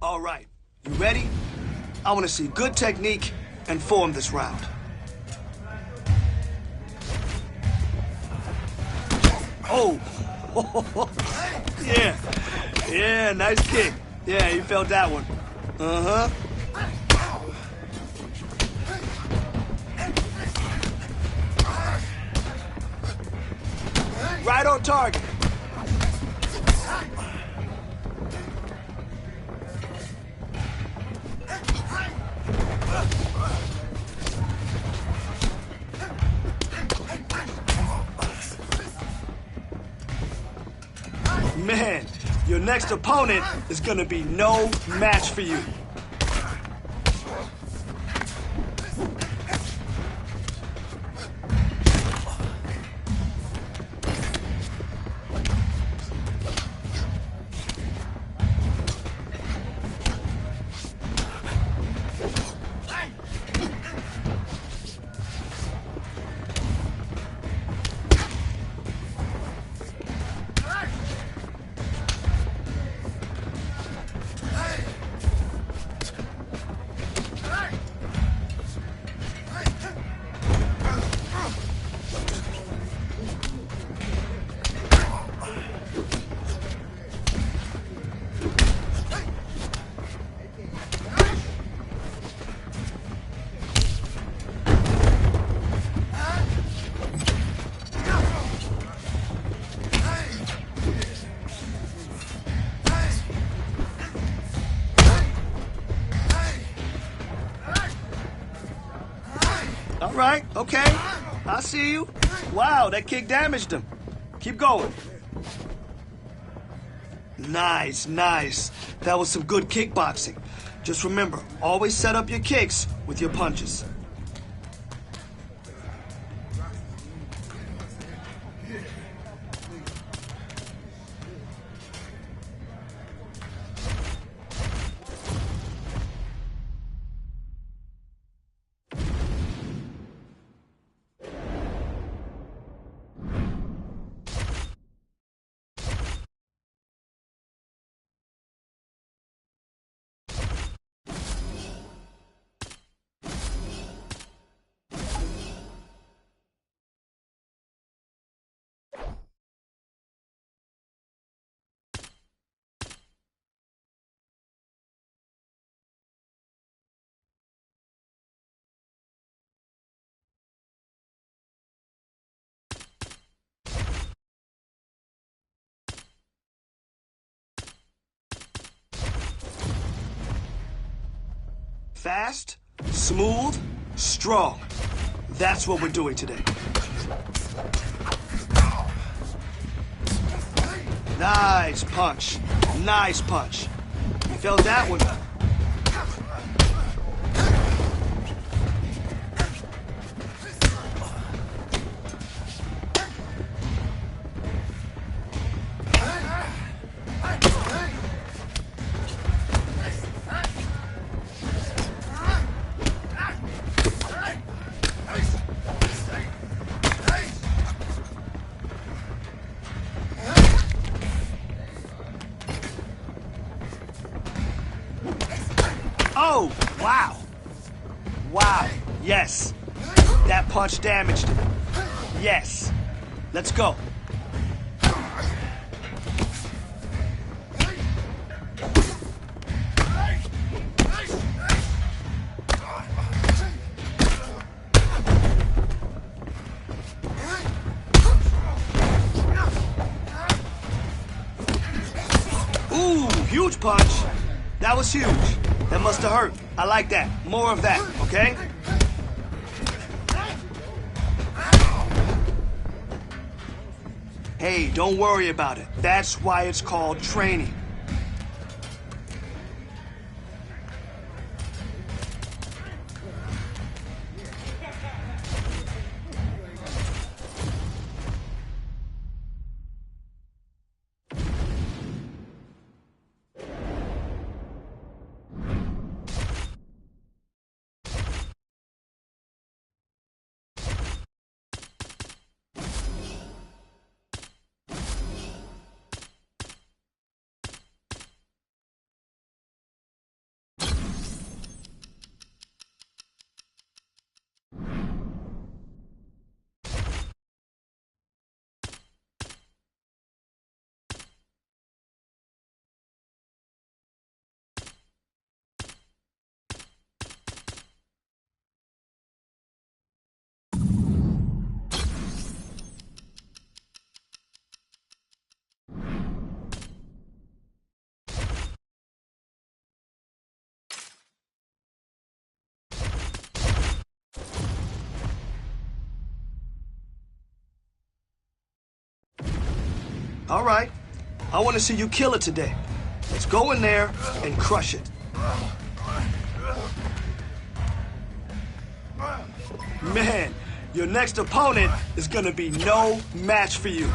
All right, you ready? I want to see good technique and form this round. Oh! Yeah. Yeah, nice kick. Yeah, you felt that one. Uh-huh. Right on target. Man, your next opponent is gonna be no match for you. All right, okay. I see you. Wow, that kick damaged him. Keep going. Nice, nice. That was some good kickboxing. Just remember, always set up your kicks with your punches. Fast, smooth, strong. That's what we're doing today. Nice punch. Nice punch. You felt that one. Oh, wow. Wow, yes. That punch damaged him. Yes. Let's go. Ooh, huge punch. That was huge. That must have hurt. I like that. More of that, okay? Hey, don't worry about it. That's why it's called training. All right. I want to see you kill it today. Let's go in there and crush it. Man, your next opponent is gonna be no match for you.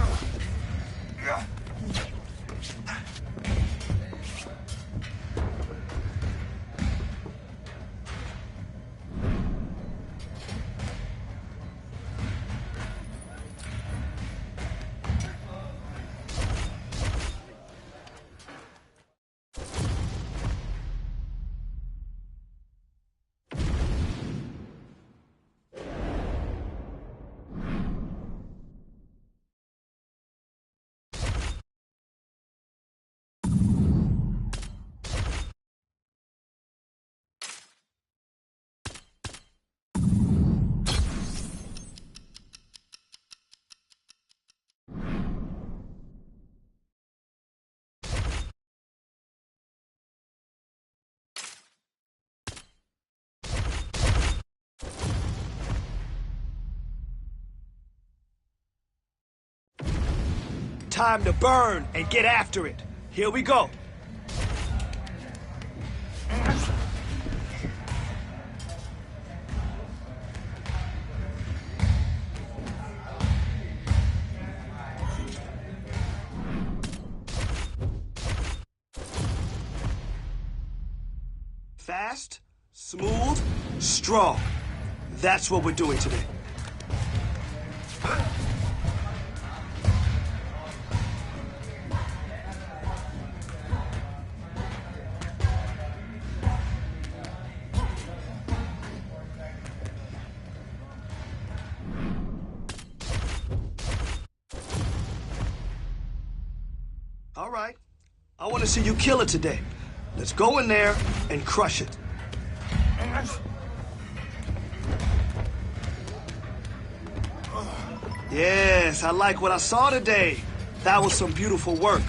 Time to burn and get after it. Here we go. Fast, smooth, strong. That's what we're doing today. All right. I want to see you kill it today. Let's go in there and crush it. Yes, I like what I saw today. That was some beautiful work.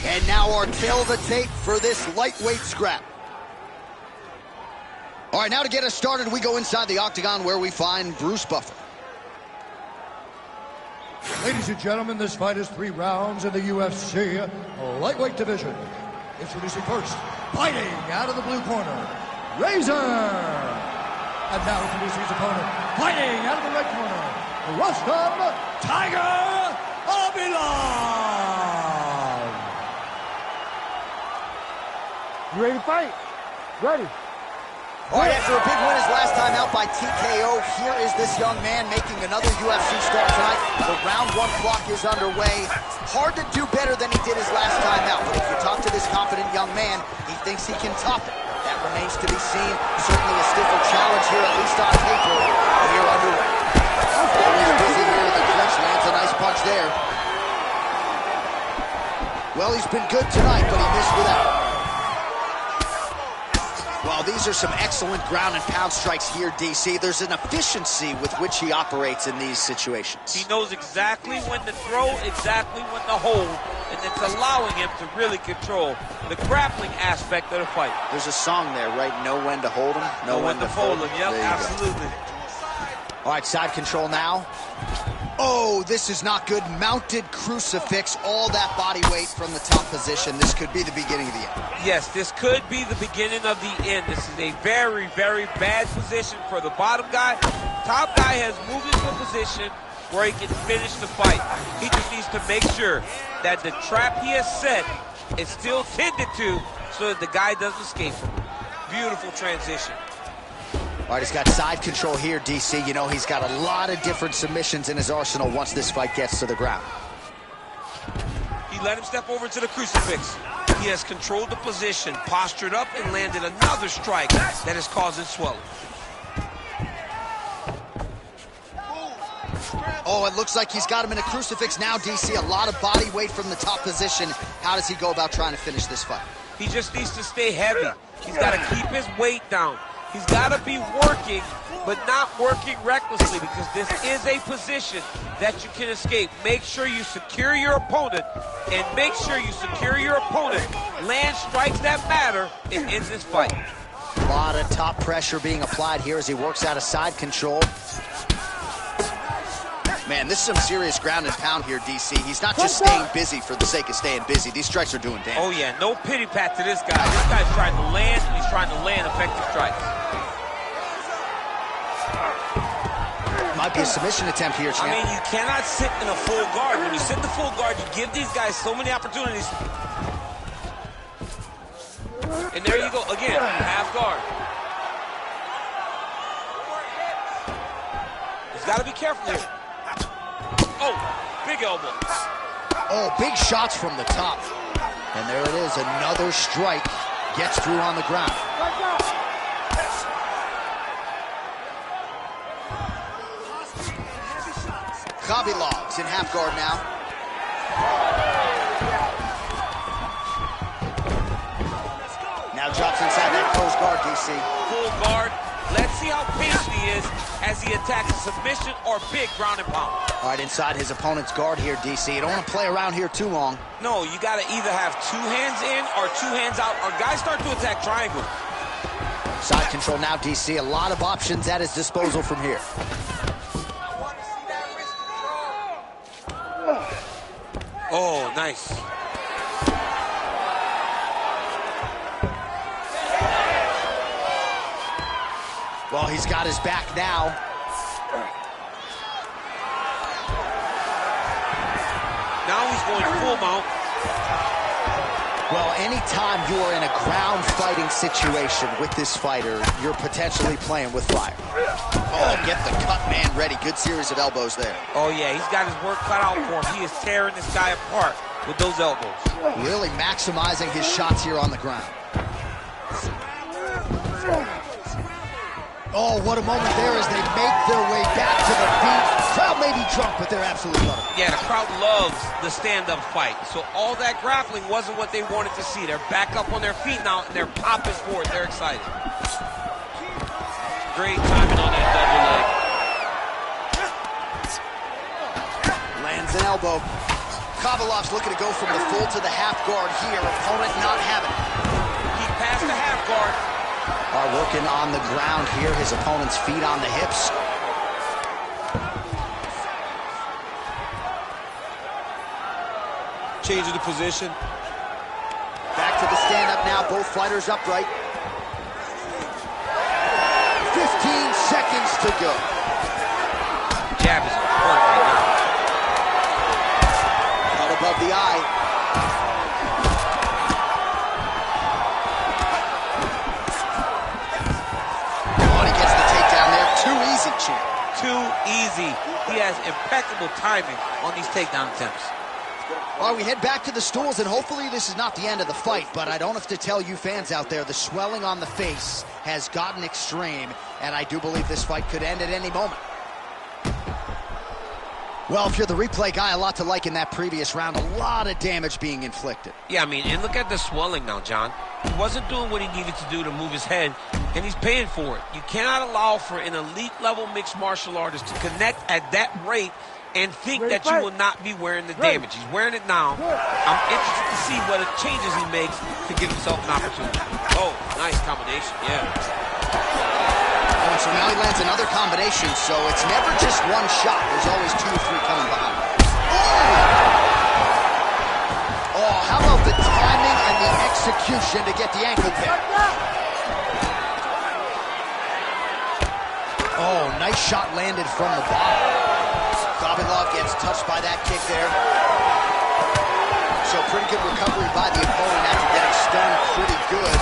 And now our tail of the tape for this lightweight scrap. All right, now to get us started, we go inside the octagon where we find Bruce Buffer. Ladies and gentlemen, this fight is 3 rounds in the UFC lightweight division. Introducing first, fighting out of the blue corner, Razor. And now introducing his opponent, fighting out of the red corner, Rustam Tiger Avilan. You ready to fight? Ready. All right, after a big win his last time out by TKO, here is this young man making another UFC start tonight. The round 1 clock is underway. Hard to do better than he did his last time out, but if you talk to this confident young man, he thinks he can top it. That remains to be seen. Certainly a stiffer challenge here, at least on paper, here underway. Always busy here in the clinch, lands a nice punch there. Well, he's been good tonight, but he missed with that. Well, these are some excellent ground and pound strikes here, DC. There's an efficiency with which he operates in these situations. He knows exactly when to throw, exactly when to hold, and it's allowing him to really control the grappling aspect of the fight. There's a song there, right? Know when to hold him, know when to fold him. Yep, absolutely. All right, side control now. Oh, this is not good. Mounted crucifix, all that body weight from the top position. This could be the beginning of the end. Yes, this could be the beginning of the end. This is a very, very bad position for the bottom guy. Top guy has moved into a position where he can finish the fight. He just needs to make sure that the trap he has set is still tended to so that the guy doesn't escape from it. Beautiful transition. All right, he's got side control here, DC. You know, he's got a lot of different submissions in his arsenal once this fight gets to the ground. He let him step over to the crucifix. He has controlled the position, postured up, and landed another strike that is causing swelling. Oh, it looks like he's got him in a crucifix now, DC. A lot of body weight from the top position. How does he go about trying to finish this fight? He just needs to stay heavy. He's got to keep his weight down. He's got to be working, but not working recklessly, because this is a position that you can escape. Make sure you secure your opponent, and make sure you secure your opponent. Land strikes that matter and ends this fight. A lot of top pressure being applied here as he works out of side control. Man, this is some serious ground and pound here, DC. He's not just staying busy for the sake of staying busy. These strikes are doing damage. Oh, yeah, no pity pat to this guy. This guy's trying to land, and he's trying to land effective strikes. Might be a submission attempt here, champ. I mean, you cannot sit in a full guard. When you sit in the full guard, you give these guys so many opportunities. And there you go, again, half guard. He's got to be careful here. Oh, big elbow. Oh, big shots from the top. And there it is, another strike gets through on the ground. Khabilov's in half guard now. Now drops inside that closed guard, DC. Full guard. Let's see how patient he is as he attacks a submission or big ground and pound. All right, inside his opponent's guard here, DC. You don't want to play around here too long. No, you got to either have 2 hands in or 2 hands out, or guys start to attack triangle. Side control now, DC. A lot of options at his disposal from here. Oh, nice. Well, he's got his back now. Now he's going full mount. Well, anytime you are in a ground fighting situation with this fighter, you're potentially playing with fire. Oh, get the cut man ready. Good series of elbows there. Oh, yeah, he's got his work cut out for him. He is tearing this guy apart with those elbows. Really maximizing his shots here on the ground. Oh, what a moment there as they make their way back to the feet. Crowd may be drunk, but they're absolutely loving it. Yeah, the crowd loves the stand-up fight. So all that grappling wasn't what they wanted to see. They're back up on their feet now, and they're popping for it. They're excited. Great timing on that double leg. Lands an elbow. Khabilov's looking to go from the full to the half guard here. Opponent not having it. He passed the half guard. Are working on the ground here. His opponent's feet on the hips. Changing the position. Back to the stand-up now. Both fighters upright. 15 seconds to go. Jab is on point right now. Out above the eye. Oh, and he gets the takedown there. Too easy, champ. Too easy. He has impeccable timing on these takedown attempts. Well, we head back to the stools, and hopefully this is not the end of the fight, but I don't have to tell you fans out there, the swelling on the face has gotten extreme, and I do believe this fight could end at any moment. Well, if you're the replay guy, a lot to like in that previous round. A lot of damage being inflicted. Yeah, I mean, and look at the swelling now, John. He wasn't doing what he needed to do to move his head, and he's paying for it. You cannot allow for an elite-level mixed martial artist to connect at that rate and think that you will not be wearing the damage. He's wearing it now. I'm interested to see what changes he makes to give himself an opportunity. Oh, nice combination, yeah. Oh, and so now he lands another combination, so it's never just one shot. There's always 2 or 3 coming behind. Oh! Oh, how about the timing and the execution to get the ankle pick? Oh, nice shot landed from the bottom. Love gets touched by that kick there. So pretty good recovery by the opponent after getting stunned pretty good.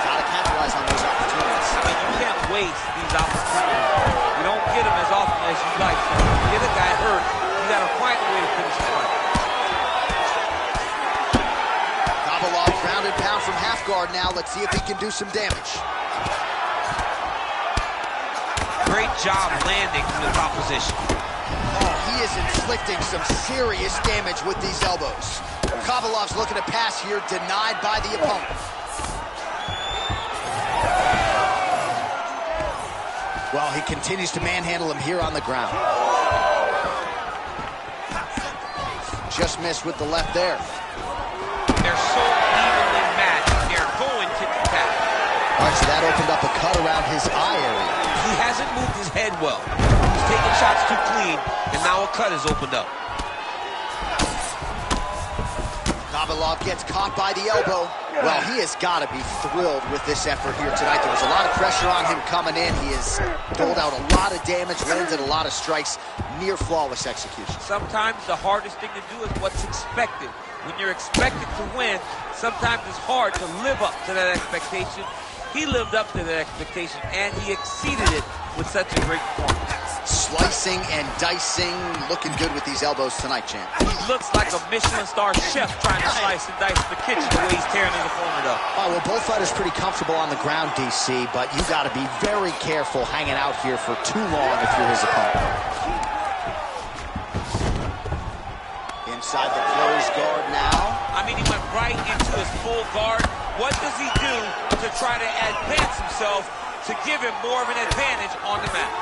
Gotta capitalize on those opportunities. I mean, you can't waste these opportunities. You don't get them as often as you'd like. So if you get a guy hurt, you gotta find a way to finish the fight. Kabalov ground and pound from half guard now. Let's see if he can do some damage. Great job landing from the top position. He is inflicting some serious damage with these elbows. Kabalov's looking to pass here, denied by the opponent. Well, he continues to manhandle him here on the ground. Just missed with the left there. They're so evenly matched. They're going tit-for-tat. All right, so that opened up a cut around his eye area. He hasn't moved his head well. He's taking shots too clean, and now a cut has opened up. Kabalov gets caught by the elbow. Well, he has got to be thrilled with this effort here tonight. There was a lot of pressure on him coming in. He has doled out a lot of damage, landed a lot of strikes, near flawless execution. Sometimes the hardest thing to do is what's expected. When you're expected to win, sometimes it's hard to live up to that expectation. He lived up to that expectation, and he exceeded it with such a great performance. Slicing and dicing, looking good with these elbows tonight, champ. He looks like a Michelin star chef trying to slice and dice in the kitchen the way he's tearing his opponent up. Oh, well, both fighters pretty comfortable on the ground, DC, but you got to be very careful hanging out here for too long if you're his opponent. Inside the closed guard now. I mean, he went right into his full guard. What does he do to try to advance himself to give him more of an advantage on the mat?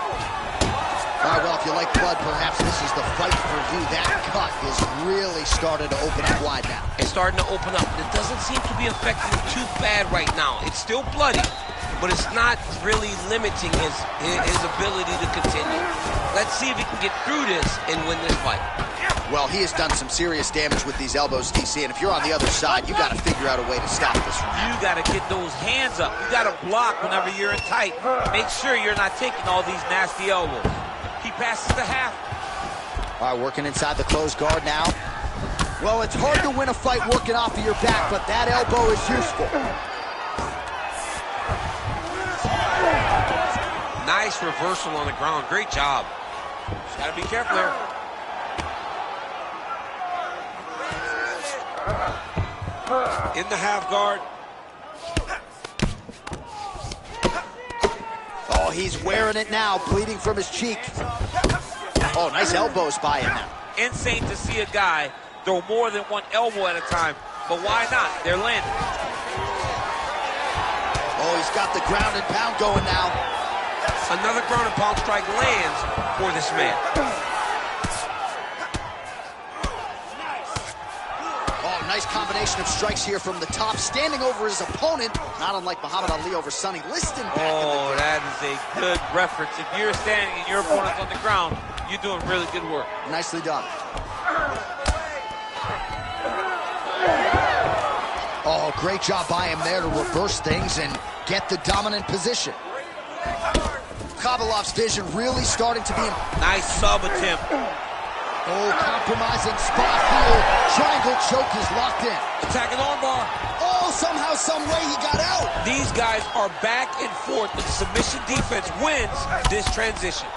All right, well, if you like blood, perhaps this is the fight for you. That cut is really starting to open up wide now. It's starting to open up, but it doesn't seem to be affecting him too bad right now. It's still bloody, but it's not really limiting his ability to continue. Let's see if he can get through this and win this fight. Well, he has done some serious damage with these elbows, DC, and if you're on the other side, you got to figure out a way to stop this. You got to get those hands up. You got to block whenever you're in tight. Make sure you're not taking all these nasty elbows. He passes the half. All right, working inside the closed guard now. Well, it's hard to win a fight working off of your back, but that elbow is useful. Nice reversal on the ground. Great job. Just got to be careful there. In the half guard. Oh, he's wearing it now, bleeding from his cheek. Oh, nice elbows by him now. Insane to see a guy throw more than one elbow at a time, but why not? They're landing. Oh, he's got the ground and pound going now. Another ground and pound strike lands for this man. Nice combination of strikes here from the top, standing over his opponent, not unlike Muhammad Ali over Sonny Liston back in the day. That is a good reference. If you're standing and your opponent's on the ground, you're doing really good work. Nicely done. Oh, great job by him there to reverse things and get the dominant position. Khabilov's vision really starting to be... Nice sub attempt. Oh, compromising spot here. Triangle choke is locked in. Attacking armbar. Oh, somehow, some way he got out. These guys are back and forth. The submission defense wins this transition.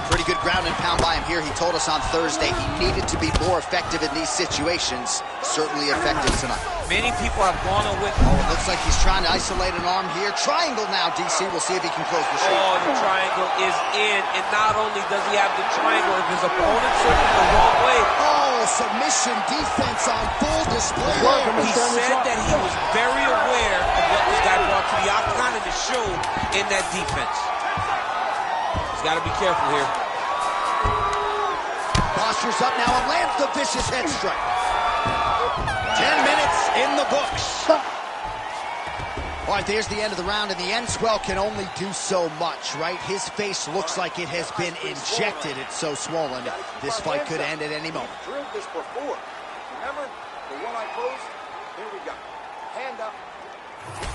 Pretty good ground and pound by him here. He told us on Thursday he needed to be more effective in these situations. Certainly effective tonight. Many people have gone away. Oh, it looks like he's trying to isolate an arm here. Triangle now, DC. We'll see if he can close the show. Oh, the triangle is in. And not only does he have the triangle, if his opponent circles the wrong way. Oh, submission defense on full display. He said that he was very aware of what this guy brought to the octagon, and it showed in that defense. He's got to be careful here. Postures up now and lands the vicious head strike. 10 minutes in the books. All right, there's the end of the round, and the end swell can only do so much, right? His face looks like it has been injected. It's so swollen. This fight could end at any moment. Drilled this before. Remember the one I closed? Here we go. Hand up.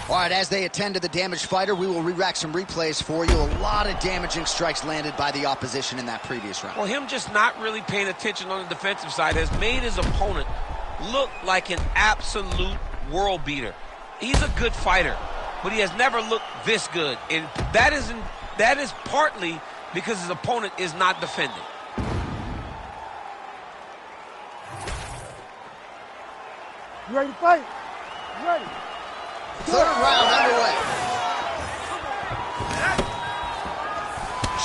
All right, as they attend to the damaged fighter, we will re-rack some replays for you. A lot of damaging strikes landed by the opposition in that previous round. Well, him just not really paying attention on the defensive side has made his opponent look like an absolute world beater. He's a good fighter, but he has never looked this good. And that is partly because his opponent is not defending. You ready to fight? You ready? Third round underway.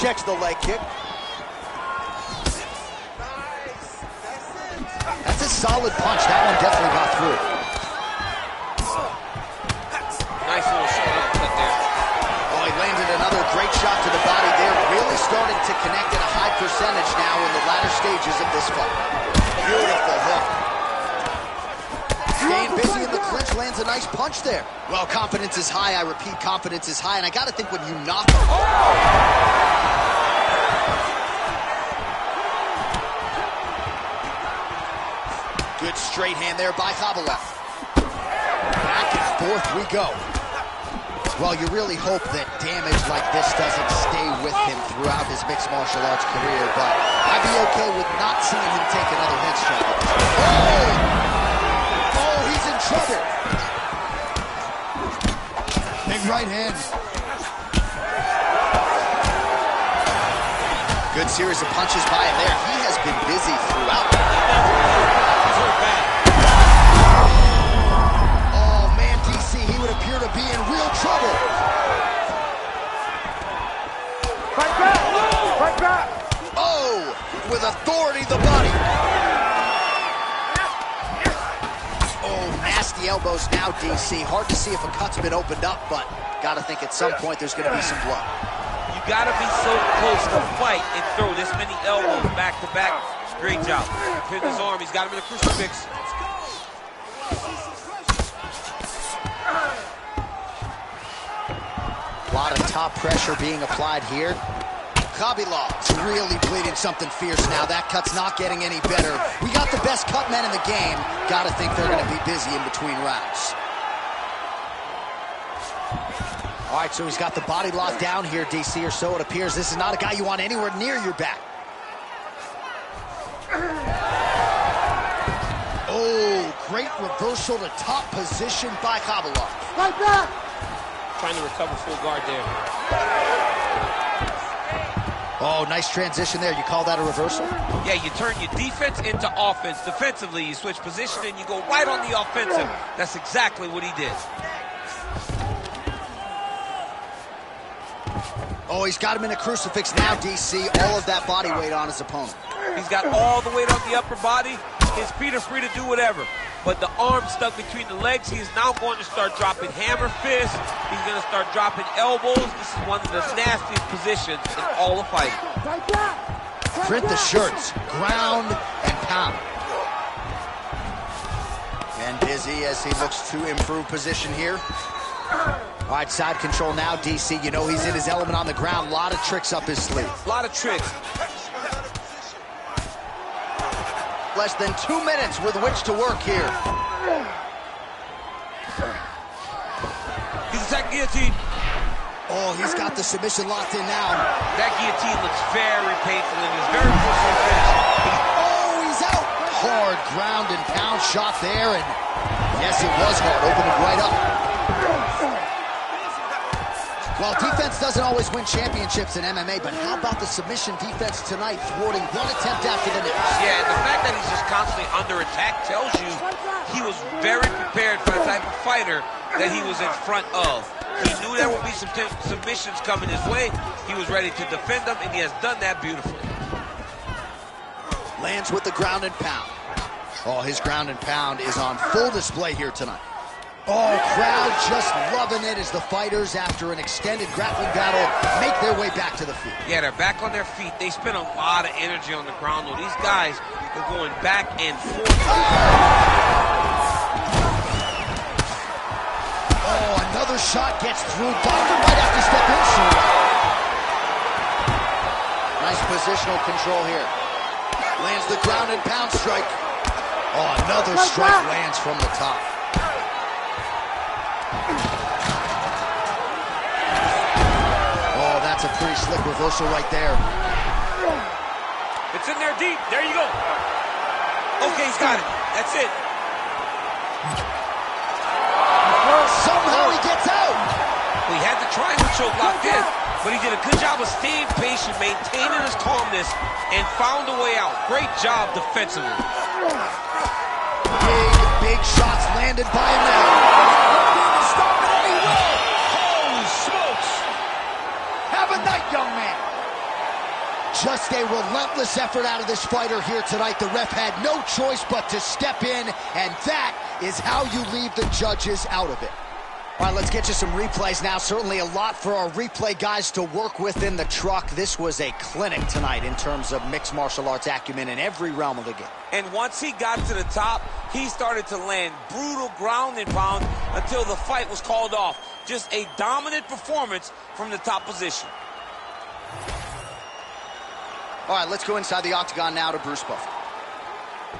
Checks the leg kick. That's a solid punch. That one definitely got through. Nice little shoulder cut there. Oh, he landed another great shot to the body there. Really starting to connect at a high percentage now in the latter stages of this fight. Beautiful hook. Staying busy in the clinch, lands a nice punch there. Well, confidence is high. I repeat, confidence is high. And I got to think when you knock him. Good straight hand there by Khabilov. Back and forth we go. Well, you really hope that damage like this doesn't stay with him throughout his mixed martial arts career, but I'd be okay with not seeing him take another head strike. Oh, he's in trouble. Big right hand. Good series of punches by him there. He has been busy throughout. Oh, man, DC, he would appear to be in real trouble. Fight back! Fight back! Oh, with authority, the body. Oh, nasty elbows now, DC. Hard to see if a cut's been opened up, but gotta think at some point there's gonna be some blood. You gotta be so close to fight and throw this many elbows back to back. Great job. Hit his arm. He's got him in a crucifix. A lot of top pressure being applied here. Khabilov's really bleeding something fierce now. That cut's not getting any better. We got the best cut men in the game. Gotta think they're gonna be busy in between rounds. All right, so he's got the body locked down here, DC, or so it appears. This is not a guy you want anywhere near your back. Oh, great reversal to top position by Khabilov. Fight back! Trying to recover full guard there. Oh, nice transition there. You call that a reversal? Yeah, you turn your defense into offense. Defensively, you switch position and you go right on the offensive. That's exactly what he did. Oh, he's got him in a crucifix now, DC. All of that body weight on his opponent. He's got all the weight on the upper body. His feet are free to do whatever. But the arm stuck between the legs. He's now going to start dropping hammer fists. He's going to start dropping elbows. This is one of the nastiest positions in all of fighting. Fight back! Fight Print the back! shirts. Ground and pound. And busy as he looks to improve position here. All right, side control now, DC. You know he's in his element on the ground. A lot of tricks up his sleeve. A lot of tricks. Less than 2 minutes with which to work here. He's attacking guillotine. Oh, he's got the submission locked in now. That guillotine looks very painful and is very close to finish. Oh, he's out. Hard ground and pound shot there, and yes, it was hard. Opened it right up. Well, defense doesn't always win championships in MMA, but how about the submission defense tonight, thwarting one attempt after the next? Yeah, and the fact that he's just constantly under attack tells you he was very prepared for the type of fighter that he was in front of. He knew there would be some submissions coming his way. He was ready to defend them, and he has done that beautifully. Lands with the ground and pound. Oh, his ground and pound is on full display here tonight. Oh, crowd just loving it as the fighters, after an extended grappling battle, make their way back to the field. Yeah, they're back on their feet. They spend a lot of energy on the ground, though. These guys are going back and forth. Oh, another shot gets through. Doctor might have to step in soon. Nice positional control here. Lands the ground and pound strike. Oh, another strike lands from the top. Oh, that's a pretty slick reversal right there. It's in there deep. There you go. Okay, he's got it. That's it. Somehow he gets out. Well, he had the triangle choke locked in, but he did a good job of staying patient, maintaining his calmness, and found a way out. Great job defensively. Big shots landed by him now. Stop it, and he will. Holy smokes. Have a night, young man. Just a relentless effort out of this fighter here tonight. The ref had no choice but to step in, and that is how you leave the judges out of it. All right, let's get you some replays now. Certainly a lot for our replay guys to work with in the truck. This was a clinic tonight in terms of mixed martial arts acumen in every realm of the game. And once he got to the top, he started to land brutal ground and pound until the fight was called off. Just a dominant performance from the top position. All right, let's go inside the octagon now to Bruce Buffer.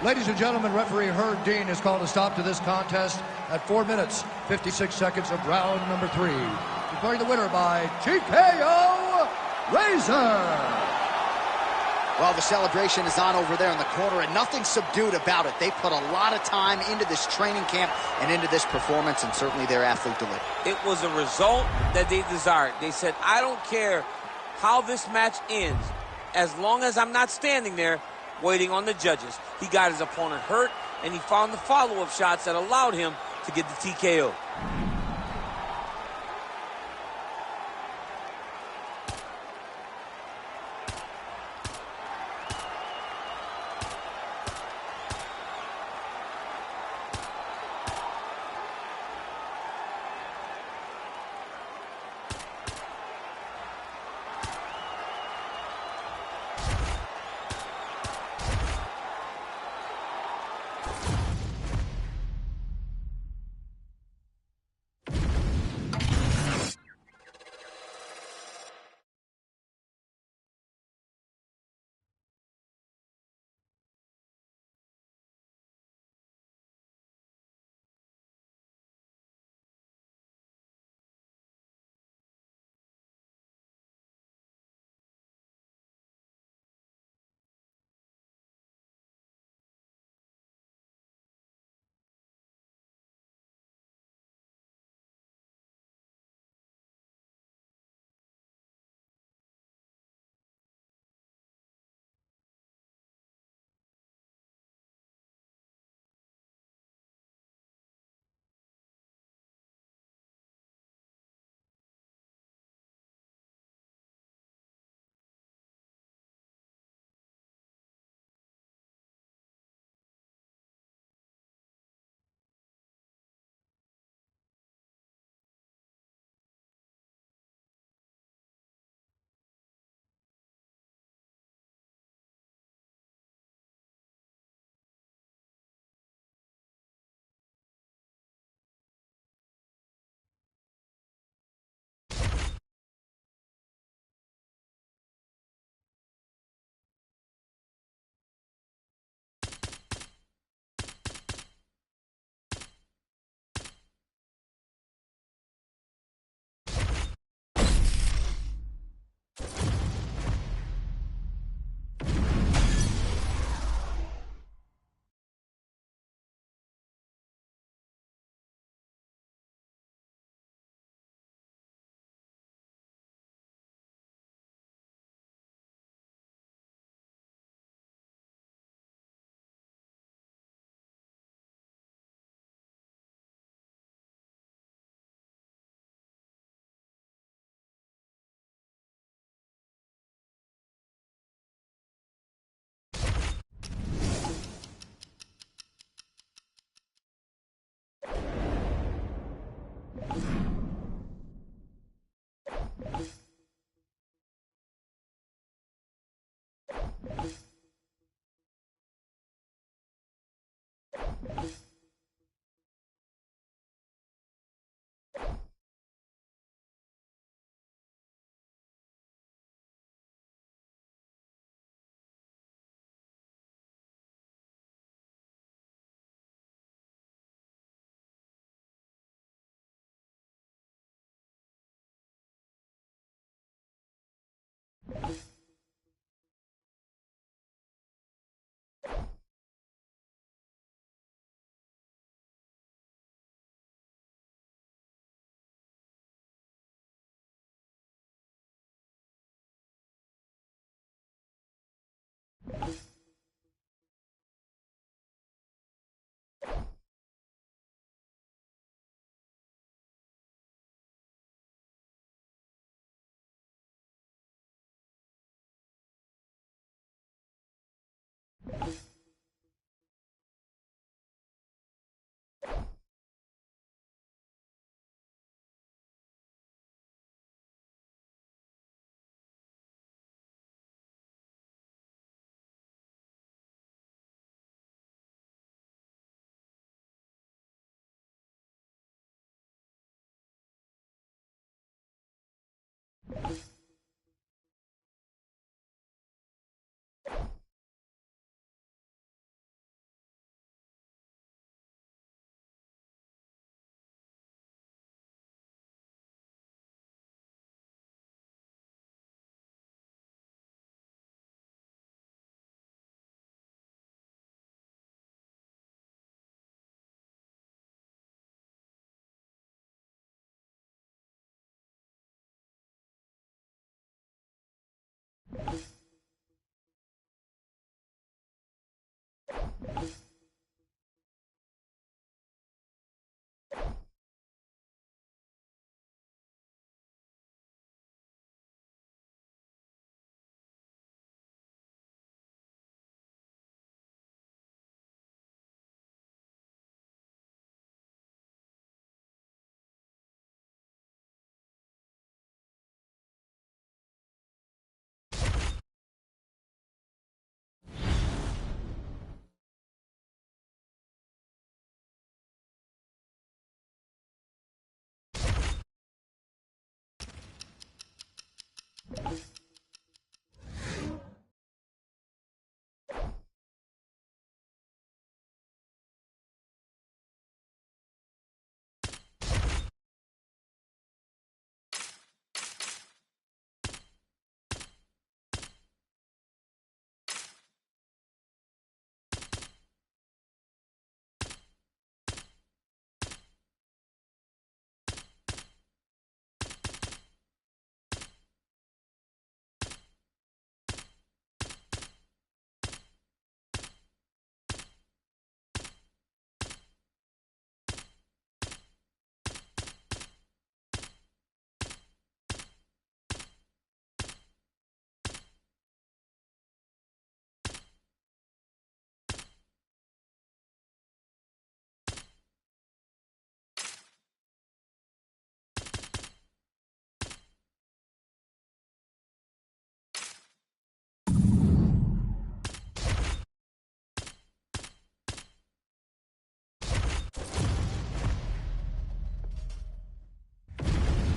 Ladies and gentlemen, referee Herb Dean has called a stop to this contest at 4 minutes, 56 seconds of round number 3. Declaring the winner by TKO, Razor. Well, the celebration is on over there in the corner, and nothing subdued about it. They put a lot of time into this training camp and into this performance, and certainly their athlete delivered. It was a result that they desired. They said, I don't care how this match ends, as long as I'm not standing there waiting on the judges. He got his opponent hurt, and he found the follow-up shots that allowed him to get the TKO.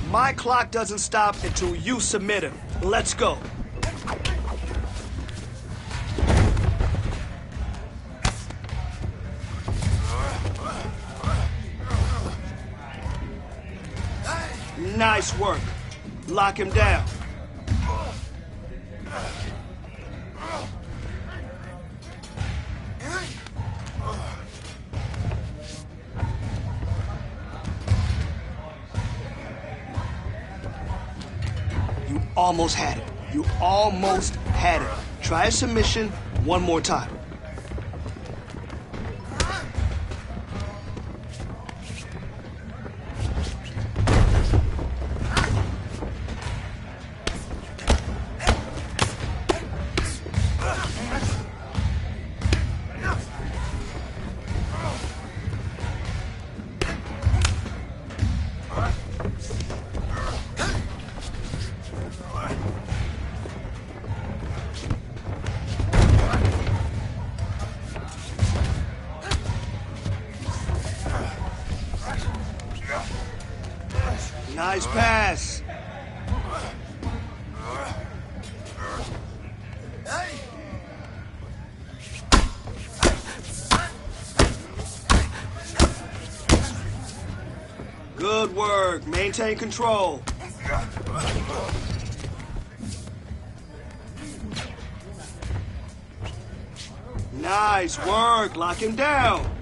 My clock doesn't stop until you submit him. Let's go. Nice work. Lock him down. You almost had it. You almost had it. Try a submission one more time. Nice pass. Good work. Maintain control. Nice work. Lock him down.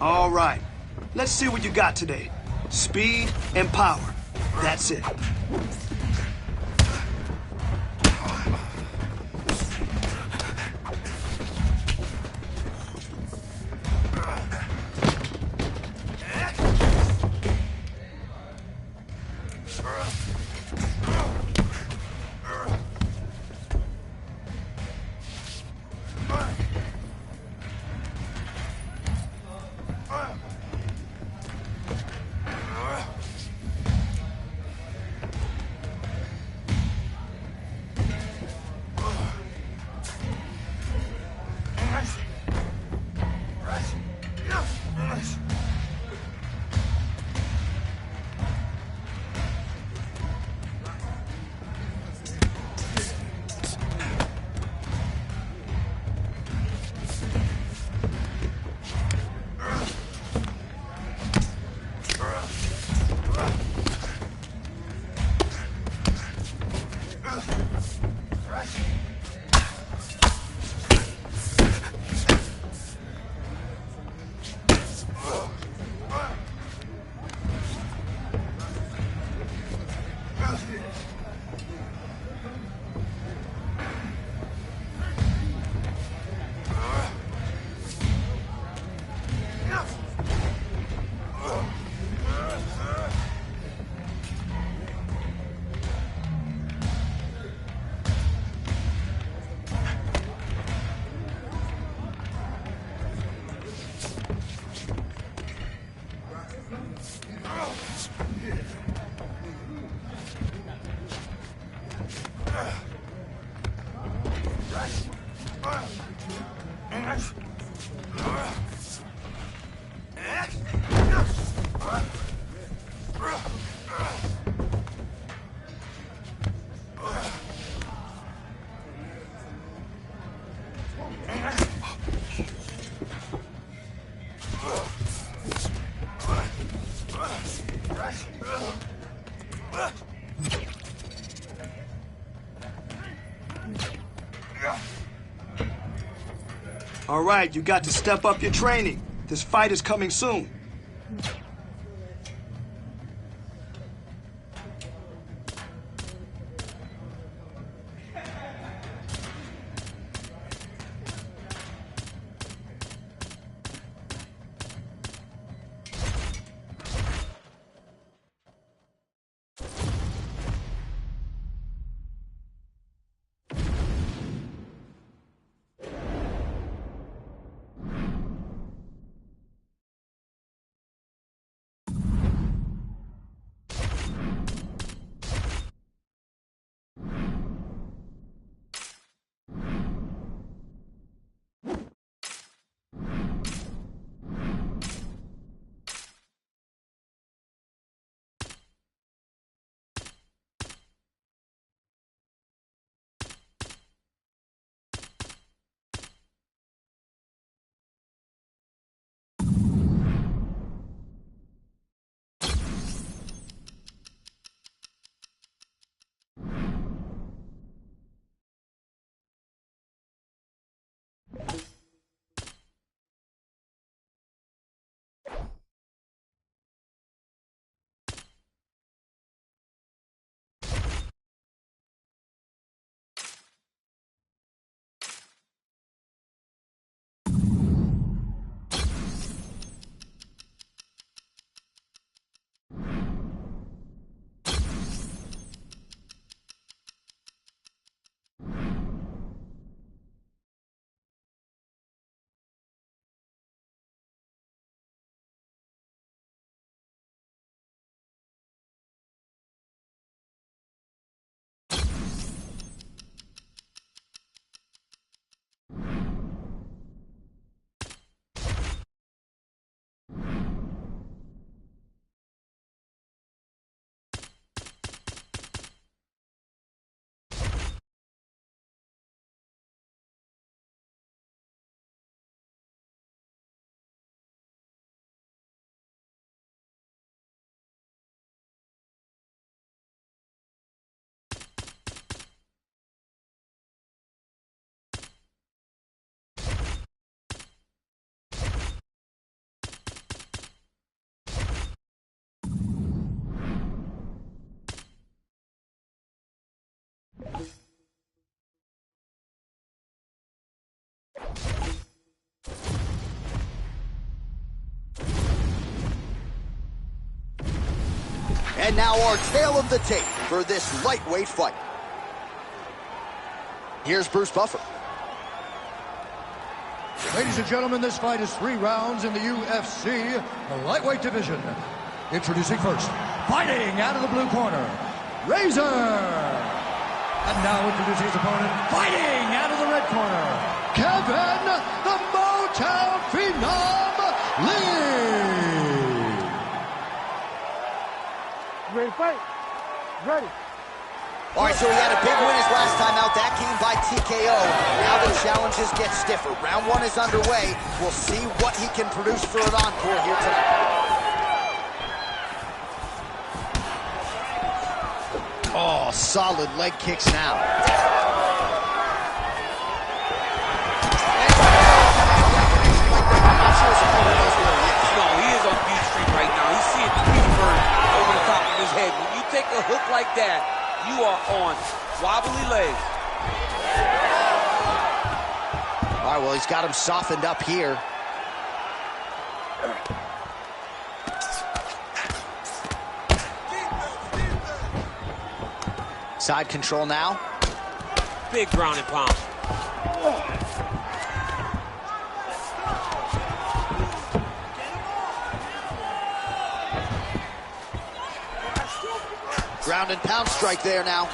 All right. Let's see what you got today. Speed and power. That's it. All right, you got to step up your training. This fight is coming soon. And now our tale of the tape for this lightweight fight. Here's Bruce Buffer. Ladies and gentlemen, this fight is 3 rounds in the UFC lightweight division. Introducing first, fighting out of the blue corner, Razor. And now introducing his opponent, fighting out of the red corner, Kevin the Motown Phenom Lee. Ready to fight? Ready. All right, so he had a big win his last time out. That came by TKO. Now the challenges get stiffer. Round 1 is underway. We'll see what he can produce for an encore here tonight. Oh, solid leg kicks now. No, he is on beat street right now. He's seeing the Q-bird over the top of his head. When you take a hook like that, you are on wobbly legs. All right, well, he's got him softened up here. Side control now. Big ground and pound. Ground and pound strike there now.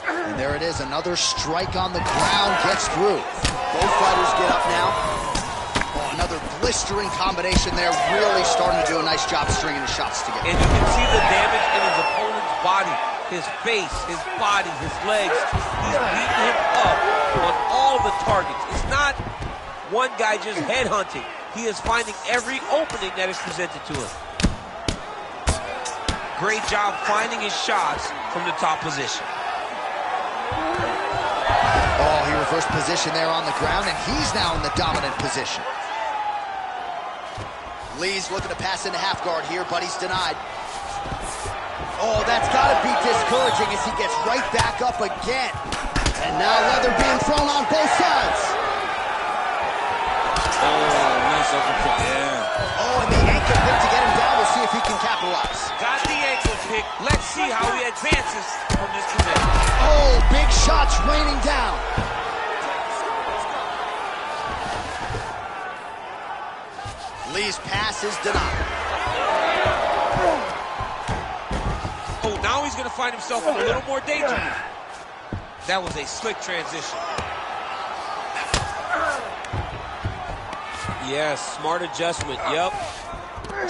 And there it is, another strike on the ground, gets through. Both fighters get up now. Oh, another blistering combination there, really starting to do a nice job stringing the shots together. And you can see the damage in his opponent's body. His face, his body, his legs. He's beating him up on all the targets. It's not one guy just headhunting. He is finding every opening that is presented to him. Great job finding his shots from the top position. Oh, he reversed position there on the ground, and he's now in the dominant position. Lee's looking to pass into half guard here, but he's denied. Oh, that's got to be discouraging as he gets right back up again. And now leather being thrown on both sides. Oh, nice uppercut. Yeah. Oh, and the ankle pick to get him down. We'll see if he can capitalize. Got the ankle pick. Let's see how he advances from this position. Oh, big shots raining down. Lee's pass is denied. Oh, now he's going to find himself in a little more danger. That was a slick transition. Yes, smart adjustment, yep.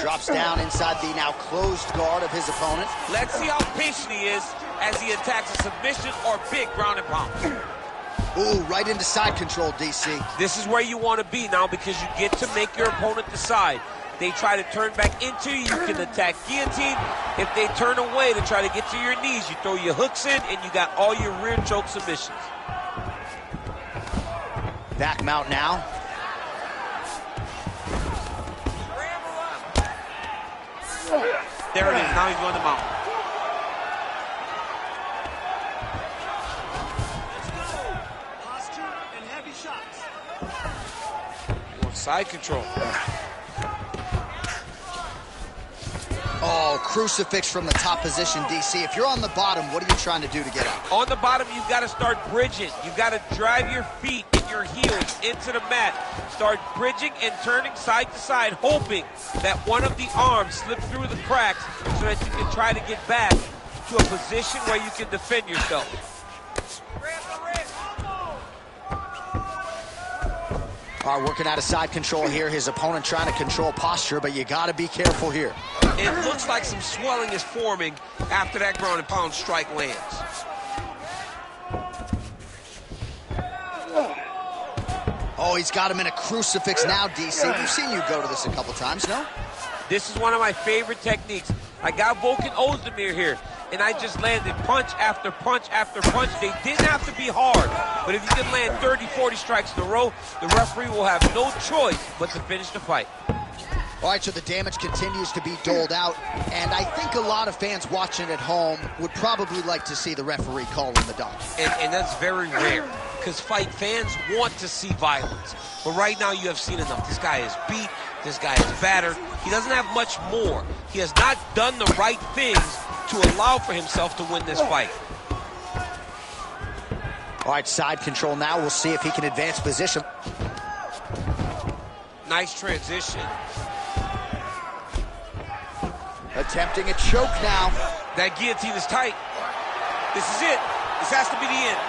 Drops down inside the now closed guard of his opponent. Let's see how patient he is as he attacks a submission or big ground and pound. Ooh, right into side control, DC. This is where you want to be now because you get to make your opponent decide. They try to turn back into you, you can attack guillotine. If they turn away to try to get to your knees, you throw your hooks in and you got all your rear choke submissions. Back mount now. There it is, now he's going to mount. Posture and heavy shots. Side control. Oh, crucifix from the top position, DC. If you're on the bottom, what are you trying to do to get up? On the bottom, you've got to start bridging. You've got to drive your feet and your heels into the mat. Start bridging and turning side to side, hoping that one of the arms slips through the cracks so that you can try to get back to a position where you can defend yourself. All right, working out of side control here. His opponent trying to control posture, but you got to be careful here. It looks like some swelling is forming after that ground and pound strike lands. Oh, he's got him in a crucifix now, DC. We've seen you go to this a couple times, no? This is one of my favorite techniques. I got Volkan Ozdemir here, and I just landed punch after punch after punch. They didn't have to be hard, but if you can land 30, 40 strikes in a row, the referee will have no choice but to finish the fight. All right, so the damage continues to be doled out, and I think a lot of fans watching at home would probably like to see the referee calling the dog. And that's very rare, because fight fans want to see violence. But right now you have seen enough. This guy is beat, this guy is battered. He doesn't have much more. He has not done the right things to allow for himself to win this fight. All right, side control now. We'll see if he can advance position. Nice transition. Attempting a choke now. That guillotine is tight. This is it. This has to be the end.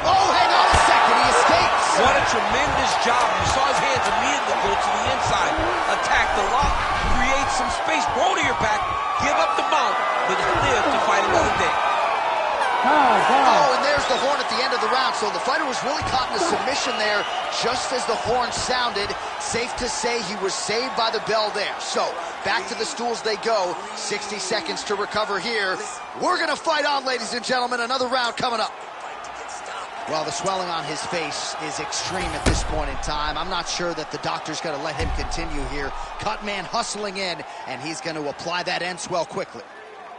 Oh, hang on a second. He escapes. What a tremendous job. You saw his hands immediately go to the inside. Attack the lock. Create some space. Roll to your back. Give up the mount. But live to fight another day. Oh, and there's the horn at the end of the round. So the fighter was really caught in a submission there just as the horn sounded. Safe to say he was saved by the bell there. So back to the stools they go. 60 seconds to recover here. We're going to fight on, ladies and gentlemen. Another round coming up. Well, the swelling on his face is extreme at this point in time. I'm not sure that the doctor's going to let him continue here. Cut man hustling in, and he's going to apply that end swell quickly.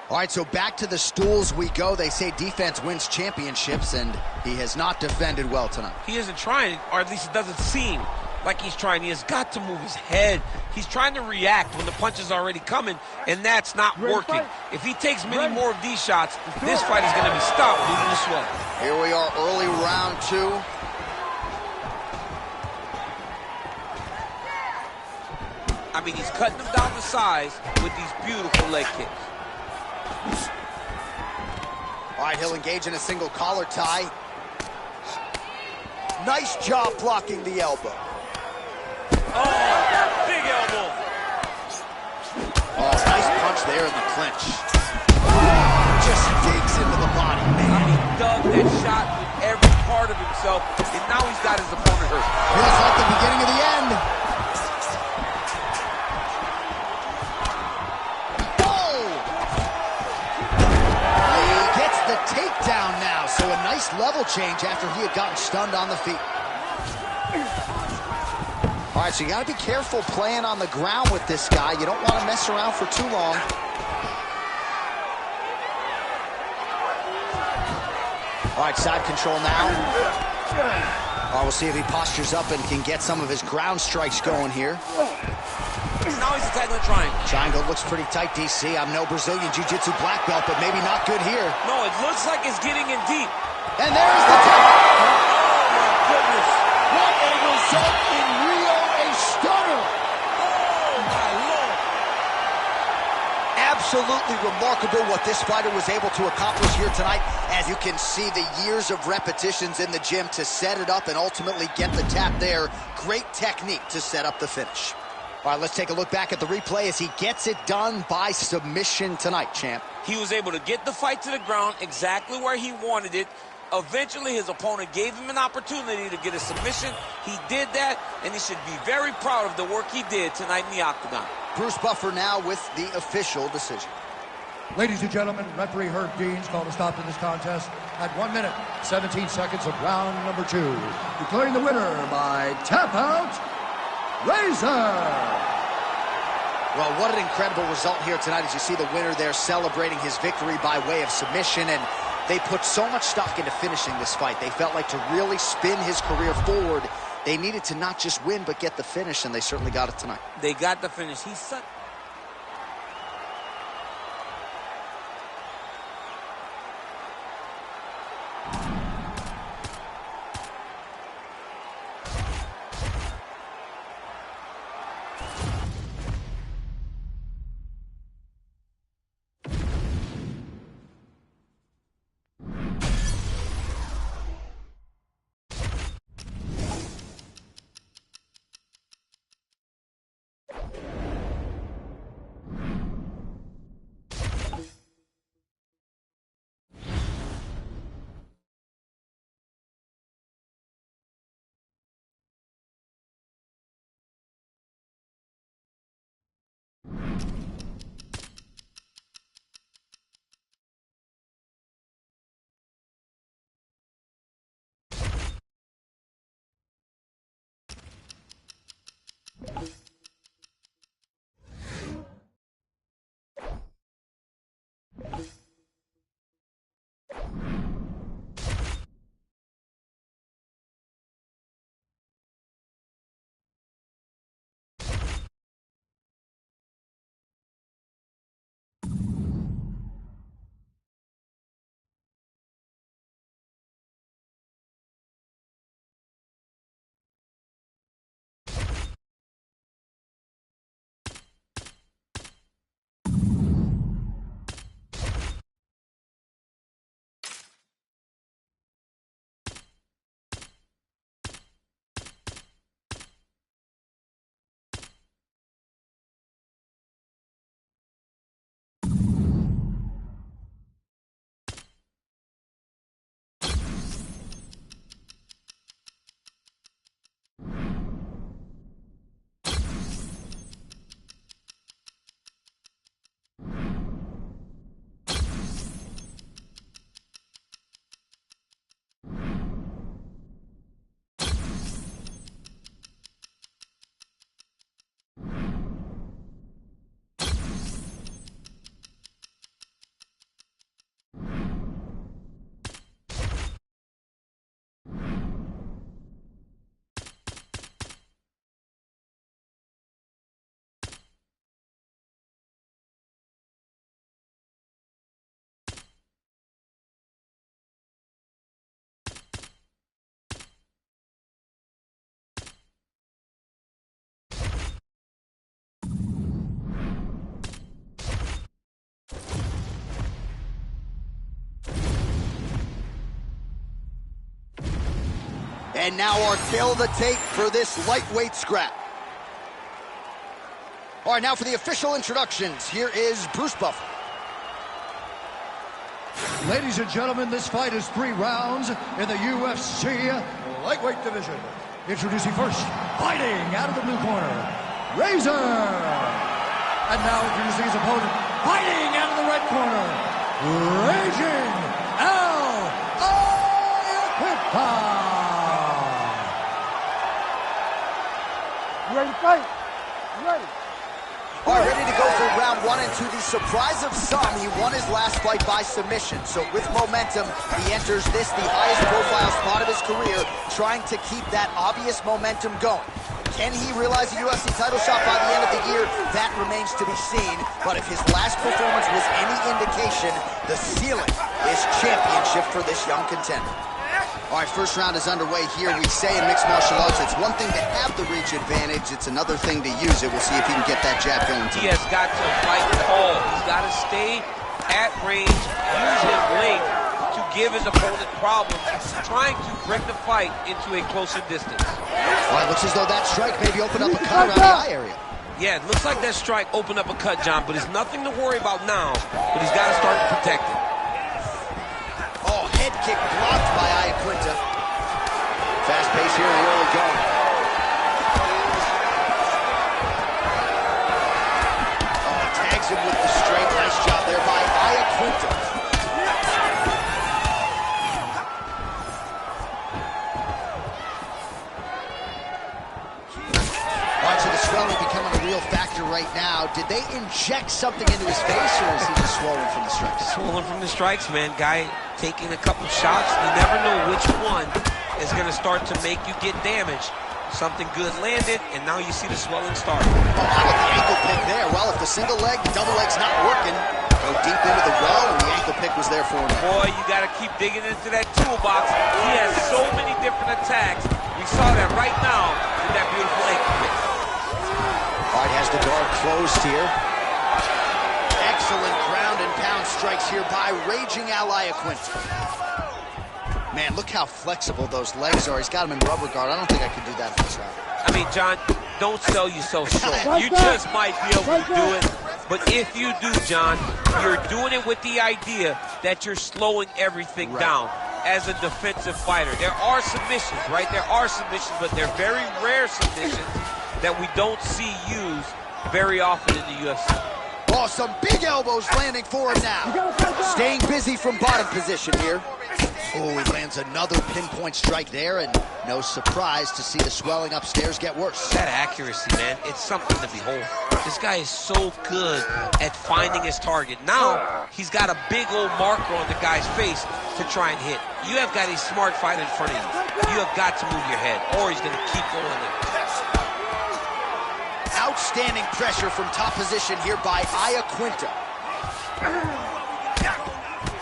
All right, so back to the stools we go. They say defense wins championships, and he has not defended well tonight. He isn't trying, or at least it doesn't seem like he's trying. He has got to move his head. He's trying to react when the punch is already coming, and that's not working. If he takes many more of these shots, this fight is going to be stopped due to the swelling. Here we are, early round 2. I mean, he's cutting them down to size with these beautiful leg kicks. All right, he'll engage in a single collar tie. Nice job blocking the elbow. Oh, big elbow. Oh, nice punch there in the clinch. Just digs into the body, man. He dug that shot with every part of himself, and now he's got his opponent hurt. Feels like the beginning of the end. Takedown now, so a nice level change after he had gotten stunned on the feet. All right, so you got to be careful playing on the ground with this guy. You don't want to mess around for too long. All right, side control now. All right, we'll see if he postures up and can get some of his ground strikes going here. Now he's attacking the triangle. Triangle looks pretty tight, DC. I'm no Brazilian Jiu-Jitsu black belt, but maybe not good here. No, it looks like it's getting in deep. And there's the tap. Oh, my goodness. What a result in Rio, a stunner. Oh, my Lord. Absolutely remarkable what this fighter was able to accomplish here tonight. As you can see, the years of repetitions in the gym to set it up and ultimately get the tap there. Great technique to set up the finish. All right, let's take a look back at the replay as he gets it done by submission tonight, champ. He was able to get the fight to the ground exactly where he wanted it. Eventually, his opponent gave him an opportunity to get a submission. He did that, and he should be very proud of the work he did tonight in the octagon. Bruce Buffer now with the official decision. Ladies and gentlemen, referee Herb Dean's called a stop to this contest at 1 minute, 17 seconds of round number 2. Declaring the winner by tap out, Razor. Well, what an incredible result here tonight as you see the winner there celebrating his victory by way of submission, and they put so much stock into finishing this fight. They felt like to really spin his career forward, they needed to not just win but get the finish, and they certainly got it tonight. They got the finish. He's such... And now our tale of the tape for this lightweight scrap. All right, now for the official introductions. Here is Bruce Buffer. Ladies and gentlemen, this fight is 3 rounds in the UFC lightweight division. Introducing first, fighting out of the blue corner, Razor. And now introducing his opponent, fighting out of the red corner, Raging Al Iaquinta. You ready to fight? You ready? All right, ready to go for round 1, and to the surprise of some, he won his last fight by submission. So with momentum, he enters this, the highest profile spot of his career, trying to keep that obvious momentum going. Can he realize a UFC title shot by the end of the year? That remains to be seen. But if his last performance was any indication, the ceiling is championship for this young contender. All right, first round is underway here. We say in mixed martial arts, it's one thing to have the reach advantage. It's another thing to use it. We'll see if he can get that jab going. He has got to fight tall. He's got to stay at range, use his length to give his opponent problems, trying to bring the fight into a closer distance. All right, looks as though that strike maybe opened up a cut around the eye area. Yeah, it looks like that strike opened up a cut, John, but it's nothing to worry about now, but he's got to start to protect it. Oh, head kick blocked by Iaquinta. Fast pace here in the early going. Oh, tags him with the straight. Nice job there by Iaquinta. Watch the swelling becoming a real factor right now. Did they inject something into his face, or is he just swollen from the strikes? Swollen from the strikes, man. Guy taking a couple shots. You never know which one is going to start to make you get damaged. Something good landed, and now you see the swelling start. Oh, how about the ankle pick there? Well, if the single leg, the double leg's not working, go deep into the well, and the ankle pick was there for him. Boy, you got to keep digging into that toolbox. He has so many different attacks. We saw that right now with that beautiful ankle pick. All right, has the guard closed here. Excellent ground and pound strikes here by Raging Al Iaquinta. Man, look how flexible those legs are. He's got him in rubber guard. I don't think I could do that in this round. I mean, John, don't sell yourself short. You just might be able to do it. But if you do, John, you're doing it with the idea that you're slowing everything down as a defensive fighter. There are submissions, right? There are submissions, but they're very rare submissions that we don't see used very often in the UFC. Oh, some big elbows landing for him now. Staying busy from bottom position here. Oh, he lands another pinpoint strike there, and no surprise to see the swelling upstairs get worse. That accuracy, man, it's something to behold. This guy is so good at finding his target. Now, he's got a big old marker on the guy's face to try and hit. You have got a smart fighter in front of you. You have got to move your head, or he's going to keep going there. Outstanding pressure from top position here by Iaquinta.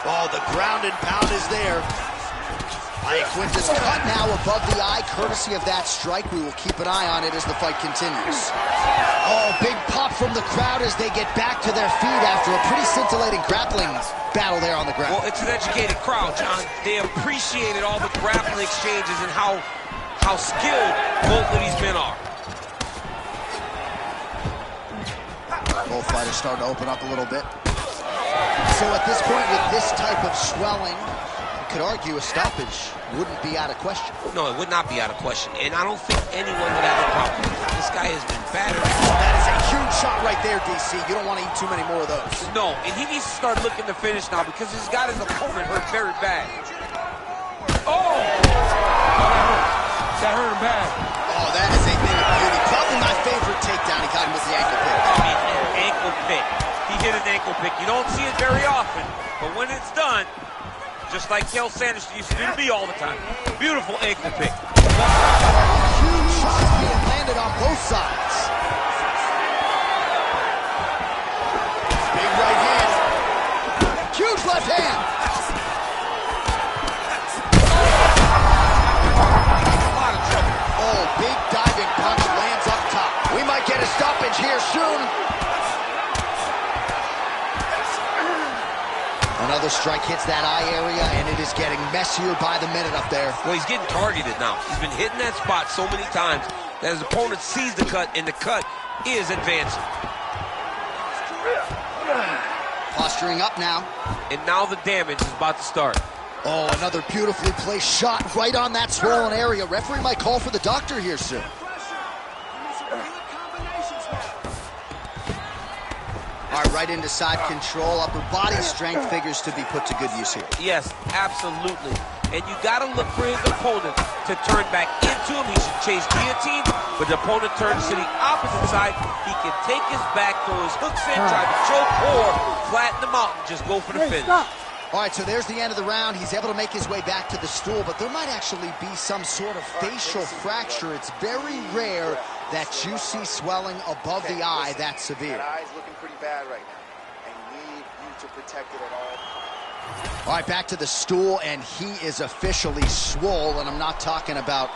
Oh, the ground and pound is there. Iaquinta's cut now above the eye, courtesy of that strike. We will keep an eye on it as the fight continues. Oh, big pop from the crowd as they get back to their feet after a pretty scintillating grappling battle there on the ground. Well, it's an educated crowd, John. They appreciated all the grappling exchanges and how skilled both of these men are. Both fighters starting to open up a little bit. So at this point, with this type of swelling, you could argue a stoppage wouldn't be out of question. No, it would not be out of question. And I don't think anyone would have a problem with it. This guy has been battered. That is a huge shot right there, DC. You don't want to eat too many more of those. No, and he needs to start looking to finish now because he's got his opponent hurt very bad. Oh! That hurt him bad. Oh, that is a thing of beauty. Probably my favorite takedown. He got him with the ankle pick. I mean, an ankle pick. He hit an ankle pick. You don't see it very often, but when it's done, just like Kel Sanders used to do to me all the time. Beautiful ankle pick. Huge shots being landed on both sides. Big right hand. Huge left hand. A lot of trouble. Oh, big diving punch lands up top. We might get a stoppage here soon. Another the strike hits that eye area, and it is getting messier by the minute up there. Well, he's getting targeted now. He's been hitting that spot so many times that his opponent sees the cut, and the cut is advancing. Posturing up now. And now the damage is about to start. Oh, another beautifully placed shot right on that swollen area. Referee might call for the doctor here soon. All right, right into side control. Upper body strength figures to be put to good use here. Yes, absolutely. And you got to look for his opponent to turn back into him. He should chase guillotine, but the opponent turns to the opposite side. He can take his back, throw his hooks in, try to choke, or flatten him out and just go for the finish. All right, so there's the end of the round. He's able to make his way back to the stool, but there might actually be some sort of facial fracture. It's very rare that you see swelling above the eye that severe. That eye's looking pretty bad right now, and you need you to protect it at all times. All right, back to the stool, and he is officially swollen. I'm not talking about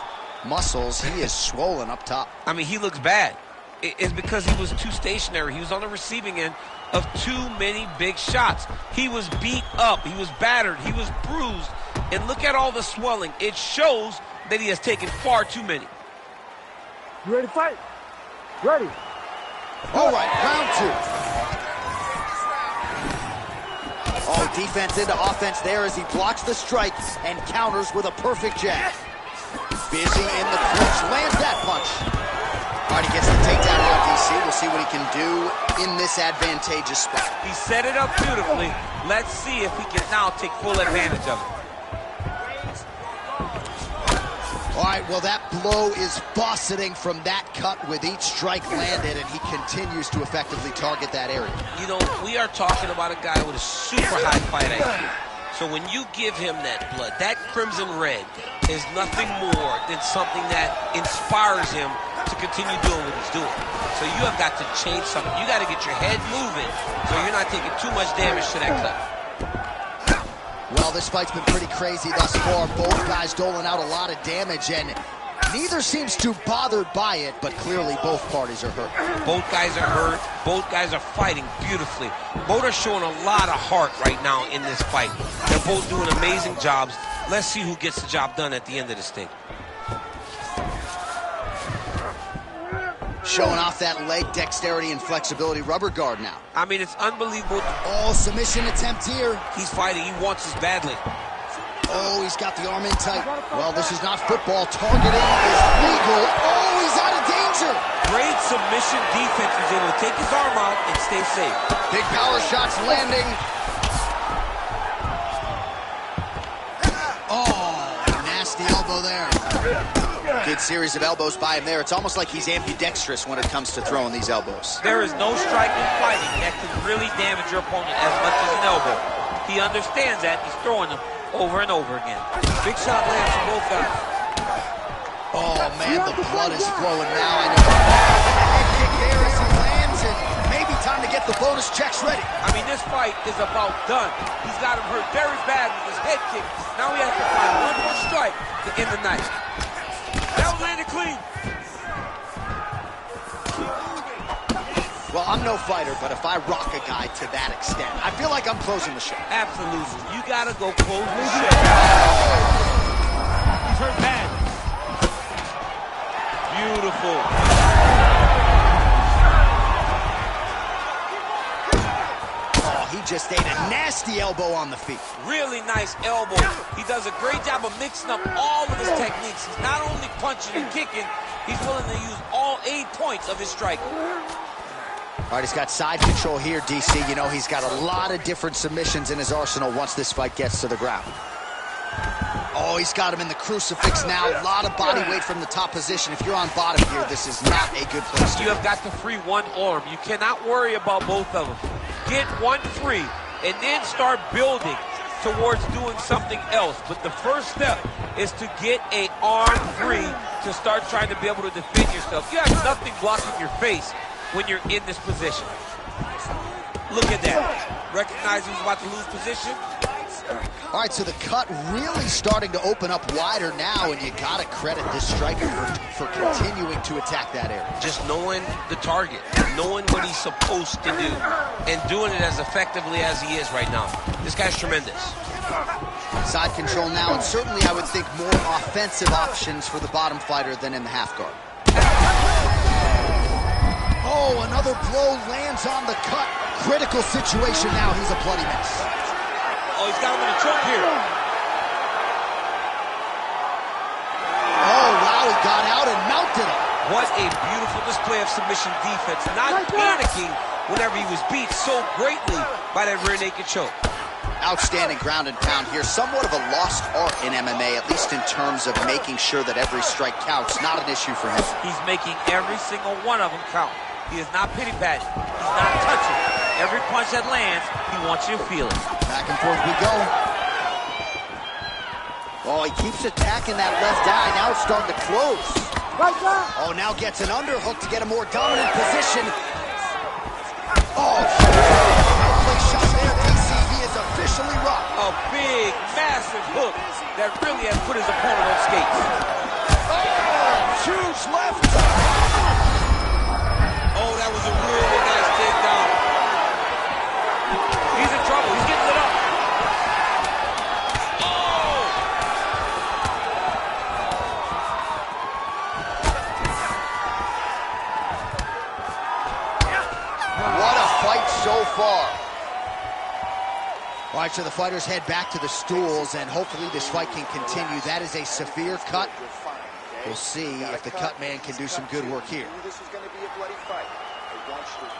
muscles. He is swollen up top. I mean, he looks bad. It's because he was too stationary. He was on the receiving end of too many big shots. He was beat up. He was battered. He was bruised. And look at all the swelling. It shows that he has taken far too many. You ready to fight? Ready. All right, round two. Oh, defense into offense there as he blocks the strike and counters with a perfect jab. Busy in the clinch, lands that punch. All right, he gets the takedown now, DC. We'll see what he can do in this advantageous spot. He set it up beautifully. Let's see if he can now take full advantage of it. All right, well, that blow is fauceting from that cut with each strike landed, and he continues to effectively target that area. You know, we are talking about a guy with a super high fight IQ. So when you give him that blood, that crimson red is nothing more than something that inspires him to continue doing what he's doing. So you have got to change something. You got to get your head moving so you're not taking too much damage to that cut. Well, this fight's been pretty crazy thus far. Both guys doling out a lot of damage, and neither seems too bothered by it, but clearly both parties are hurt. Both guys are hurt. Both guys are fighting beautifully. Both are showing a lot of heart right now in this fight. They're both doing amazing jobs. Let's see who gets the job done at the end of this thing. Showing off that leg dexterity and flexibility. Rubber guard now. I mean, it's unbelievable. Oh, submission attempt here. He's fighting. He wants this badly. Oh, he's got the arm in tight. Well, this is not football. Targeting is legal. Oh, he's out of danger. Great submission defense. He's able to take his arm out and stay safe. Big power shots landing. Oh, nasty elbow there. Good series of elbows by him there. It's almost like he's ambidextrous when it comes to throwing these elbows. There is no strike in fighting that can really damage your opponent as much as an elbow. He understands that. He's throwing them over and over again. Big shot lands from both guys. Oh, man, the blood is flowing now. I know. Head kick there as he lands, and maybe time to get the bonus checks ready. I mean, this fight is about done. He's got him hurt very bad with his head kick. Now he has to find one more strike to end the night. That was landed clean. Well, I'm no fighter, but if I rock a guy to that extent, I feel like I'm closing the show. Absolutely. You gotta go close the show. He's hurt bad. Beautiful. Oh, he just ate a nasty elbow on the feet. Really nice elbow. He does a great job of mixing up all of his techniques. He's not only punching and kicking, he's willing to use all 8 points of his strike. All right, he's got side control here, DC. You know, he's got a lot of different submissions in his arsenal once this fight gets to the ground. Oh, he's got him in the crucifix now. A lot of body weight from the top position. If you're on bottom here, this is not a good place to be. You have got to free one arm. You cannot worry about both of them. Get one free, and then start building towards doing something else. But the first step is to get an arm free to start trying to be able to defend yourself. You have nothing blocking your face when you're in this position. Look at that. Recognize he's about to lose position. All right, so the cut really starting to open up wider now, and you gotta credit this striker for continuing to attack that area. Just knowing the target, knowing what he's supposed to do, and doing it as effectively as he is right now. This guy's tremendous. Side control now, and certainly I would think more offensive options for the bottom fighter than in the half guard. Oh, another blow lands on the cut. Critical situation now. He's a bloody mess. Oh, he's got him in a choke here. Oh, wow, he got out and mounted him. What a beautiful display of submission defense. Not panicking whenever he was beat so greatly by that rear naked choke. Outstanding ground and pound here. Somewhat of a lost art in MMA, at least in terms of making sure that every strike counts. Not an issue for him. He's making every single one of them count. He is not pity-patting. He's not touching. Every punch that lands, he wants you to feel it. Back and forth we go. Oh, he keeps attacking that left eye. Now it's starting to close. Right down. Oh, now gets an underhook to get a more dominant position. Oh, outplay shot there, DC. He is officially rocked. A big, massive hook that really has put his opponent on skates. Oh, huge left. Oh, that was a really nice takedown. He's in trouble. He's getting lit up. Oh! What a fight so far. All right, so the fighters head back to the stools, and hopefully this fight can continue. That is a severe cut. We'll see if the cut man can do some good work here. This is going to be a bloody fight. I want you to...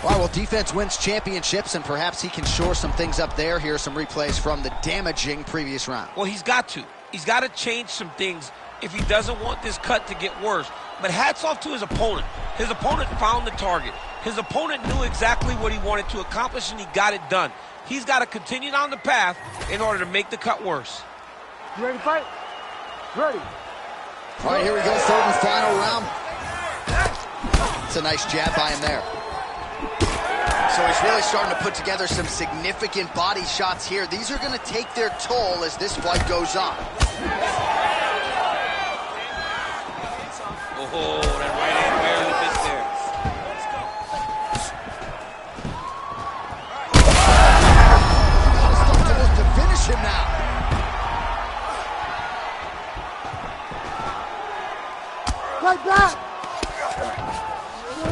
All right, well, defense wins championships, and perhaps he can shore some things up there. Here are some replays from the damaging previous round. Well, he's got to. He's got to change some things if he doesn't want this cut to get worse. But hats off to his opponent. His opponent found the target. His opponent knew exactly what he wanted to accomplish, and he got it done. He's got to continue down the path in order to make the cut worse. You ready to fight? Ready. All right, here we go, third and final round. It's a nice jab by him there. So he's really starting to put together some significant body shots here. These are going to take their toll as this fight goes on. Oh, that right hand barely missed there. Got to look to finish him now. Right back.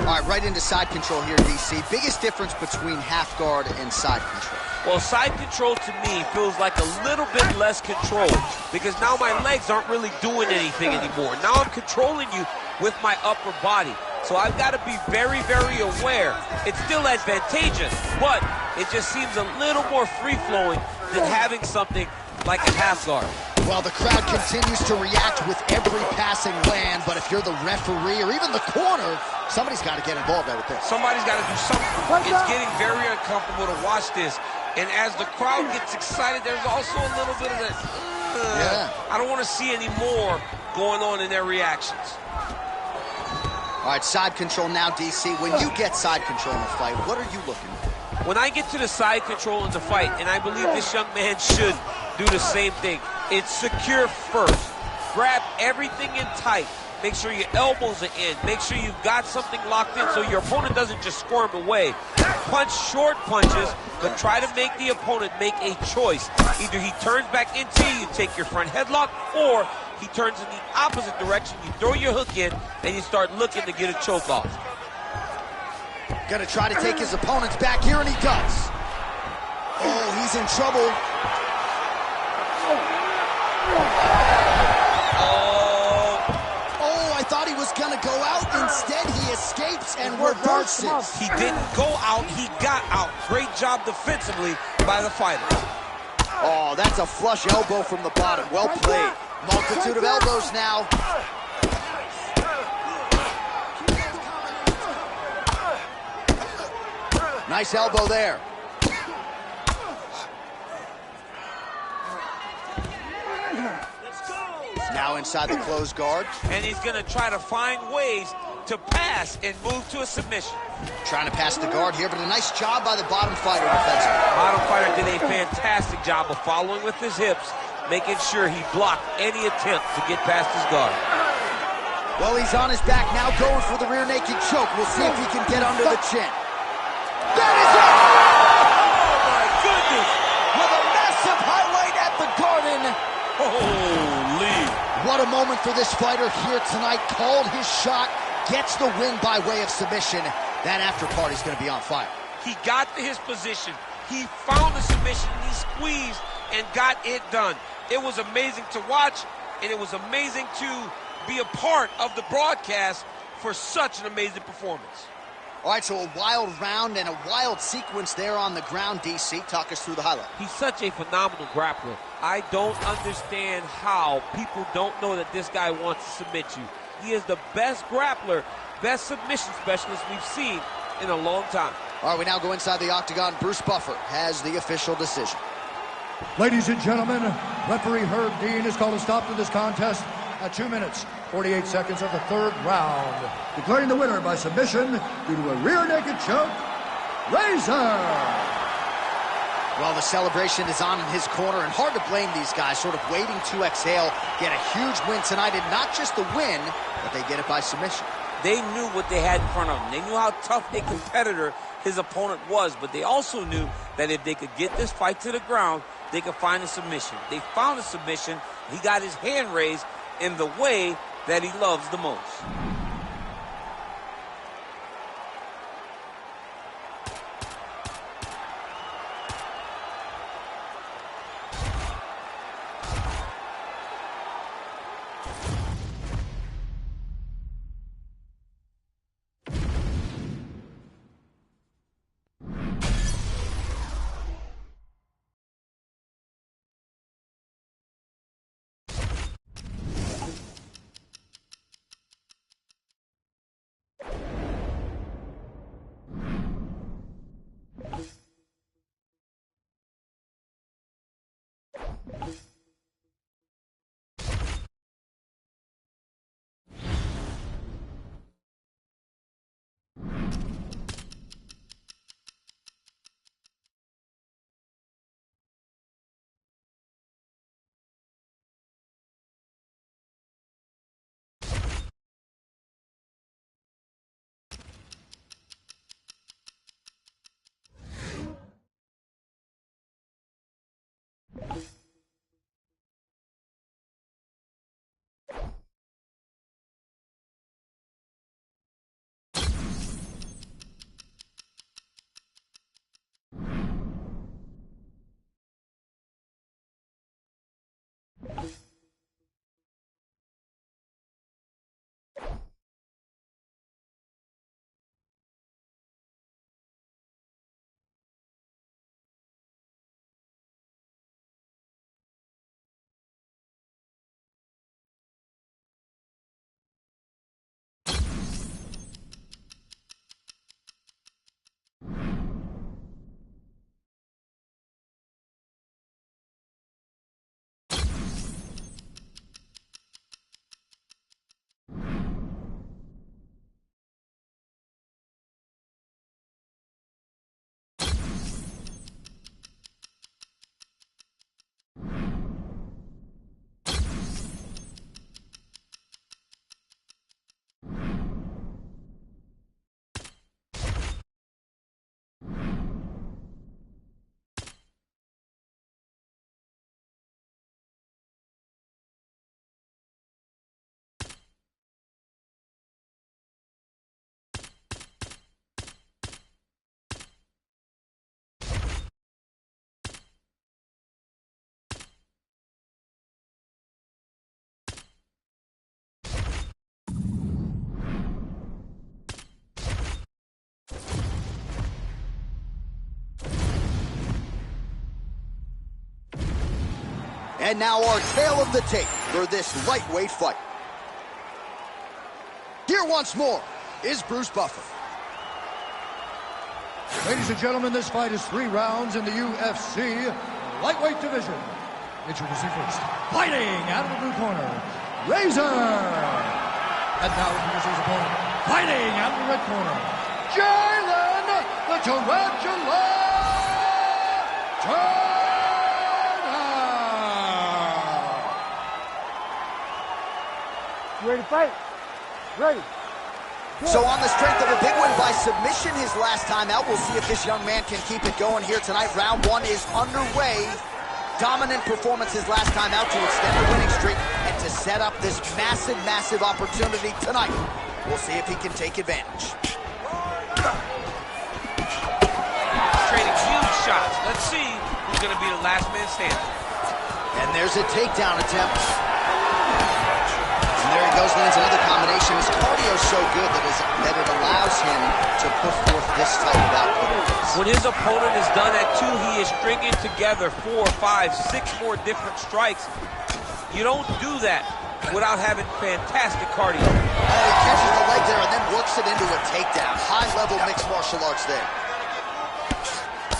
All right, right into side control here, DC. Biggest difference between half guard and side control? Well, side control to me feels like a little bit less control because now my legs aren't really doing anything anymore. Now I'm controlling you with my upper body. So I've got to be very, very aware. It's still advantageous, but it just seems a little more free-flowing than having something like a half guard. Well, the crowd continues to react with every passing land, but if you're the referee or even the corner, somebody's got to get involved with this. Somebody's got to do something. It's getting very uncomfortable to watch this. And as the crowd gets excited, there's also a little bit of that, I don't want to see any more going on in their reactions. All right, side control now, DC. When you get side control in a fight, what are you looking for? When I get to the side control in the fight, and I believe this young man should do the same thing, it's secure first. Grab everything in tight. Make sure your elbows are in. Make sure you've got something locked in so your opponent doesn't just squirm away. Punch short punches, but try to make the opponent make a choice. Either he turns back into you, you take your front headlock, or he turns in the opposite direction, you throw your hook in, and you start looking to get a choke off. Gonna try to take his opponents back here, and he does. Oh, he's in trouble. Oh, I thought he was gonna go out. Instead, he escapes and reverses. He didn't go out, he got out. Great job defensively by the fighter. Oh, that's a flush elbow from the bottom. Well played. Multitude of elbows now. Nice elbow there. Let's go. Now inside the closed guard. And he's going to try to find ways to pass and move to a submission. Trying to pass the guard here, but a nice job by the bottom fighter defensively. Bottom fighter did a fantastic job of following with his hips, making sure he blocked any attempt to get past his guard. Well, he's on his back now, going for the rear naked choke. We'll see if he can get under the chin. That is it! Oh, my goodness! With a massive highlight at the Garden. Holy! What a moment for this fighter here tonight. Called his shot, gets the win by way of submission. That after party's going to be on fire. He got to his position. He found the submission, and he squeezed and got it done. It was amazing to watch, and it was amazing to be a part of the broadcast for such an amazing performance. All right, so a wild round and a wild sequence there on the ground, DC. Talk us through the highlight. He's such a phenomenal grappler. I don't understand how people don't know that this guy wants to submit you. He is the best grappler, best submission specialist we've seen in a long time. All right, we now go inside the octagon. Bruce Buffer has the official decision. Ladies and gentlemen, referee Herb Dean has called a stop to this contest at 2 minutes, 48 seconds of the third round, declaring the winner by submission due to a rear naked choke, Razor. Well, the celebration is on in his corner, and hard to blame these guys, sort of waiting to exhale, get a huge win tonight, and not just the win, but they get it by submission. They knew what they had in front of them. They knew how tough a competitor his opponent was, but they also knew that if they could get this fight to the ground, they could find a submission. They found a submission. He got his hand raised in the way that he loves the most. And now our tale of the tape for this lightweight fight. Here once more is Bruce Buffer. Ladies and gentlemen, this fight is 3 rounds in the UFC lightweight division. Introducing first, fighting out of the blue corner, Razor. And now introducing his opponent, Fighting out of the red corner, Jalen the Tarantula Turner. You ready to fight? Ready. So on the strength of a big win by submission his last time out, we'll see if this young man can keep it going here tonight. Round one is underway. Dominant performance his last time out to extend the winning streak and to set up this massive, massive opportunity tonight. We'll see if he can take advantage. Trading huge shots. Let's see who's going to be the last man standing. And there's a takedown attempt. And there he goes, lands another combination. His cardio's so good that it allows him to put forth this type of output. When his opponent is done at 2, he is stringing together 4, 5, 6 more different strikes. You don't do that without having fantastic cardio. Oh, he catches the leg there and then works it into a takedown. High-level mixed martial arts there.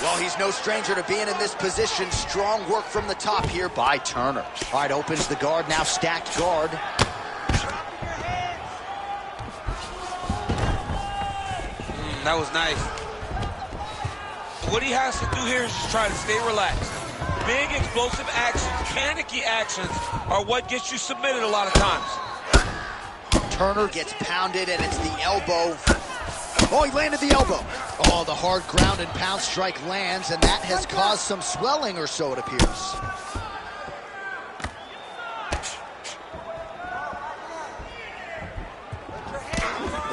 Well, he's no stranger to being in this position. Strong work from the top here by Turner. All right, opens the guard, now stacked guard. That was nice. What he has to do here is just try to stay relaxed. Big explosive actions, panicky actions are what gets you submitted a lot of times. Turner gets pounded and it's the elbow. Oh, he landed the elbow. Oh, the hard ground and pound strike lands, and that has caused some swelling or so, it appears.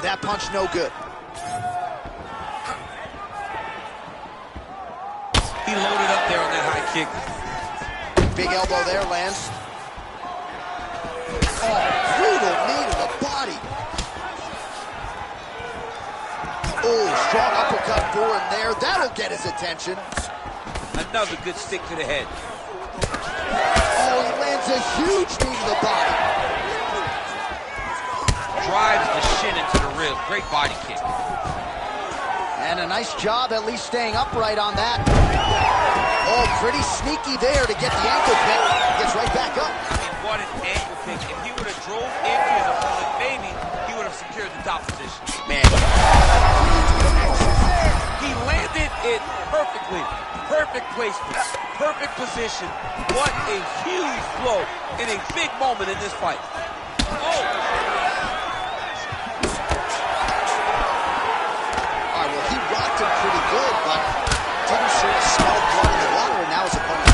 That punch no good. He loaded up there on that high kick. Big elbow there, lands. Oh, brutal knee to the body. Oh, strong uppercut for him there. That'll get his attention. Another good stick to the head. Oh, he lands a huge knee to the body. Drives the shin into the rib. Great body kick. And a nice job at least staying upright on that. Oh, pretty sneaky there to get the ankle pick. Gets right back up. I mean, what an ankle pick. If he would have drove into his opponent, maybe he would have secured the top position. Man. He landed it perfectly. Perfect placement. Perfect position. What a huge blow in a big moment in this fight. Oh! Pretty good, but didn't sort of smell blood in the water, and now his opponent.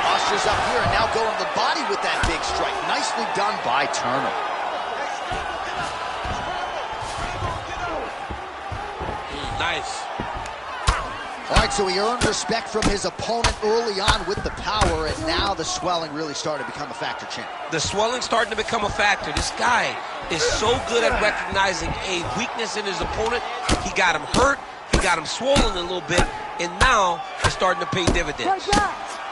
Postures up here and now going to the body with that big strike. Nicely done by Turner. Nice. All right, so he earned respect from his opponent early on with the power, and now the swelling really started to become a factor, champ. The swelling starting to become a factor. This guy is so good at recognizing a weakness in his opponent. He got him hurt, he got him swollen a little bit, and now it's starting to pay dividends.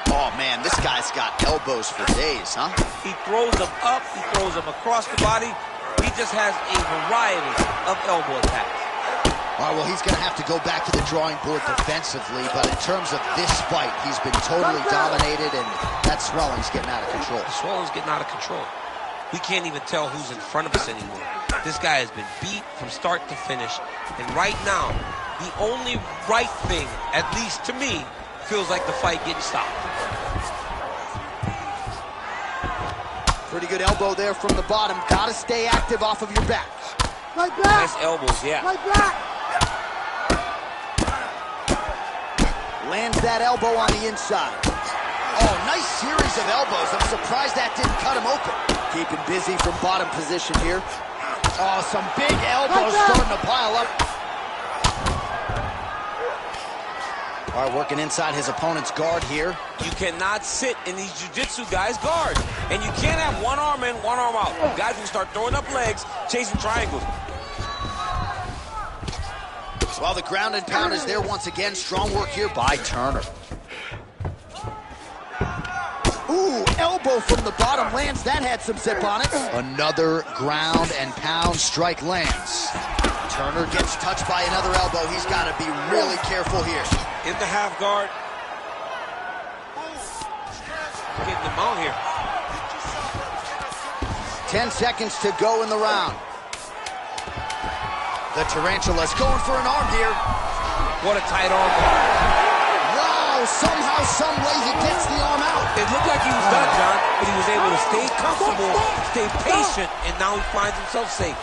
Oh, man, this guy's got elbows for days, huh? He throws them up, he throws them across the body. He just has a variety of elbow attacks. All right, well, he's going to have to go back to the drawing board defensively, but in terms of this fight, he's been totally dominated, and that swelling's getting out of control. The swelling's getting out of control. We can't even tell who's in front of us anymore. This guy has been beat from start to finish, and right now, the only right thing, at least to me, feels like the fight getting stopped. Pretty good elbow there from the bottom. Got to stay active off of your back. Right back. Nice elbows, yeah. Right back. Lands that elbow on the inside. Oh, nice series of elbows. I'm surprised that didn't cut him open. Keeping busy from bottom position here. Oh, some big elbows starting to pile up. All right, working inside his opponent's guard here. You cannot sit in these jiu-jitsu guys' guard. And you can't have one arm in, one arm out. Guys will start throwing up legs, chasing triangles. Well, the ground and pound is there once again. Strong work here by Turner. Ooh, elbow from the bottom lands. That had some zip on it. Another ground and pound strike lands. Turner gets touched by another elbow. He's got to be really careful here. In the half guard. getting them out here. 10 seconds to go in the round. The Tarantula's going for an arm here. What a tight arm. Wow, somehow, some way he gets the arm out. It looked like he was done, John, but he was able to stay comfortable, stay patient, and now he finds himself safe.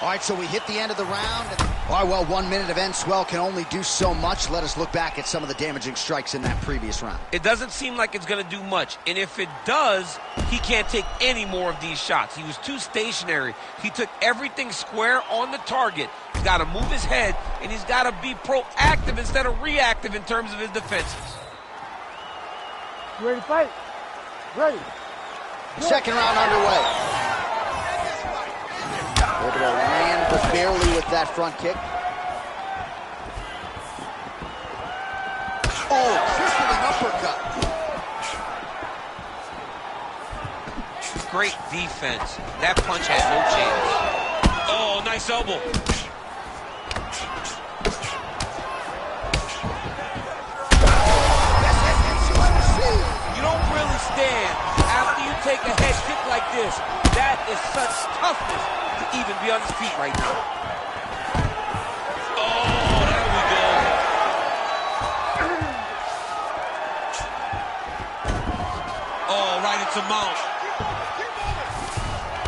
All right, so we hit the end of the round. All right, well, 1 minute of end swell can only do so much. Let us look back at some of the damaging strikes in that previous round. It doesn't seem like it's going to do much, and if it does, he can't take any more of these shots. He was too stationary. He took everything square on the target. He's got to move his head, and he's got to be proactive instead of reactive in terms of his defenses. You ready to fight? Ready. Second round underway. Able to land but barely with that front kick. Oh, crippling uppercut. Great defense. That punch had no chance. Oh, nice elbow. You don't really stand after you take a head kick like this. That is such toughness to even be on his feet right now. Oh, there we go. Oh, right into mount.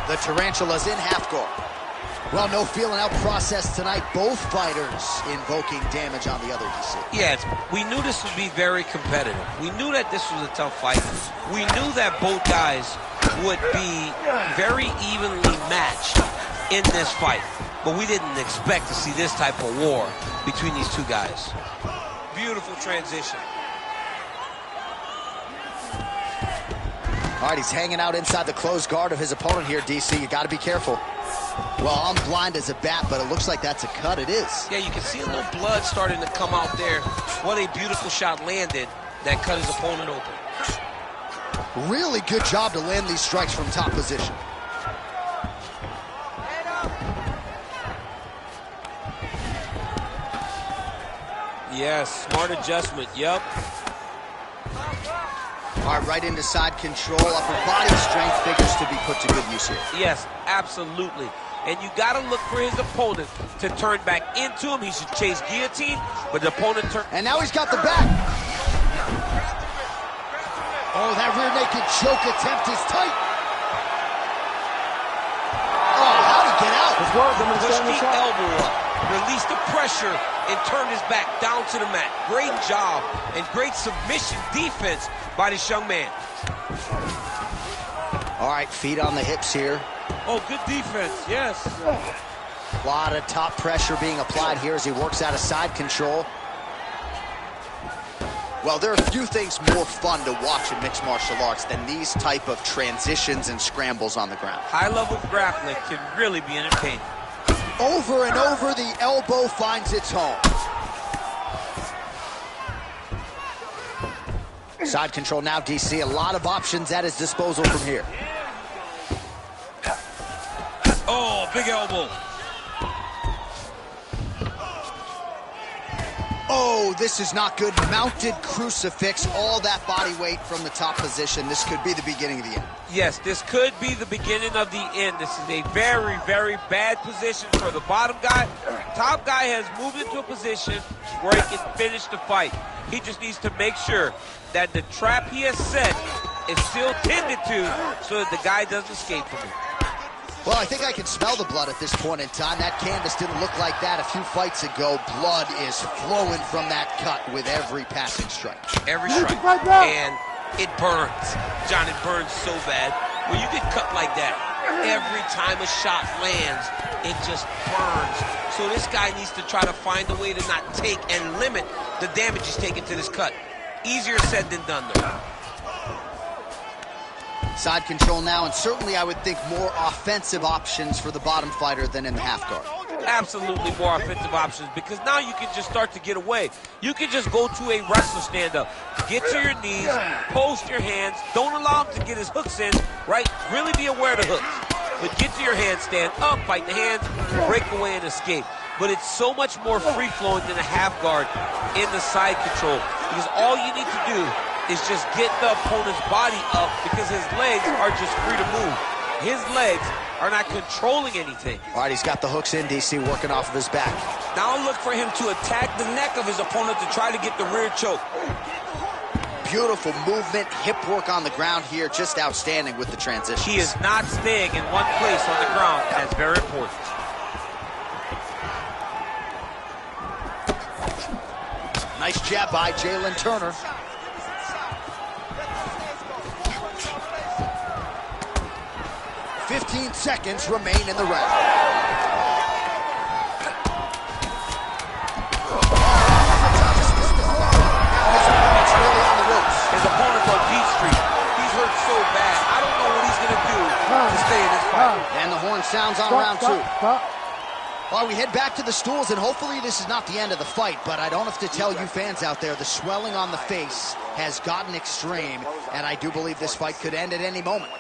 The Tarantula's in half guard. Well, no feeling out process tonight. Both fighters invoking damage on the other, DC. Yes, we knew this would be very competitive. We knew that this was a tough fight. We knew that both guys would be very evenly matched in this fight. But we didn't expect to see this type of war between these two guys. Beautiful transition. All right, he's hanging out inside the closed guard of his opponent here, DC. You got to be careful. Well, I'm blind as a bat, but it looks like that's a cut. It is. Yeah, you can see a little blood starting to come out there. What a beautiful shot landed that cut his opponent open. Really good job to land these strikes from top position. Yes, smart adjustment, yep. All right, right into side control. Upper body strength figures to be put to good use here. Yes, absolutely. And you got to look for his opponent to turn back into him. He should chase guillotine, but the opponent turn. And now he's got the back. Oh, that rear naked choke attempt is tight. Oh, how'd he get out? Pushed the elbow up, released the pressure, and turned his back down to the mat. Great job and great submission defense by this young man. All right, feet on the hips here. Oh, good defense, yes. A lot of top pressure being applied here as he works out of side control. Well, there are a few things more fun to watch in mixed martial arts than these type of transitions and scrambles on the ground. High-level grappling can really be entertaining. Over and over, the elbow finds its home. Side control now, DC. A lot of options at his disposal from here. Oh, big elbow. Oh, this is not good. Mounted crucifix, all that body weight from the top position. This could be the beginning of the end. Yes, this could be the beginning of the end. This is a very, very bad position for the bottom guy. Top guy has moved into a position where he can finish the fight. He just needs to make sure that the trap he has set is still tended to so that the guy doesn't escape from it. Well, I think I can smell the blood at this point in time. That canvas didn't look like that a few fights ago. Blood is flowing from that cut with every passing strike. Every strike. And it burns. John, it burns so bad. When you get cut like that, every time a shot lands, it just burns. So this guy needs to try to find a way to not take and limit the damage he's taking to this cut. Easier said than done, though. Side control now, and certainly I would think more offensive options for the bottom fighter than in the half guard. Absolutely more offensive options, because now you can just start to get away. You can just go to a wrestler stand-up. Get to your knees, post your hands, don't allow him to get his hooks in, right? Really be aware of the hooks. But get to your hands, stand up, fight the hands, break away and escape. But it's so much more free-flowing than a half guard in the side control, because all you need to do is just get the opponent's body up because his legs are just free to move. His legs are not controlling anything. All right, he's got the hooks in, DC, working off of his back. Now look for him to attack the neck of his opponent to try to get the rear choke. Beautiful movement, hip work on the ground here, just outstanding with the transition. He is not staying in one place on the ground. That's very important. Nice jab by Jalen Turner. "15 seconds remain in the round. His opponent's on G Street. He's hurt so bad. I don't know what he's going to do to stay in this fight. And the horn sounds on round two. All right, we head back to the stools, and hopefully this is not the end of the fight, but I don't have to tell you fans out there, the swelling on the face has gotten extreme, and I do believe this fight could end at any moment.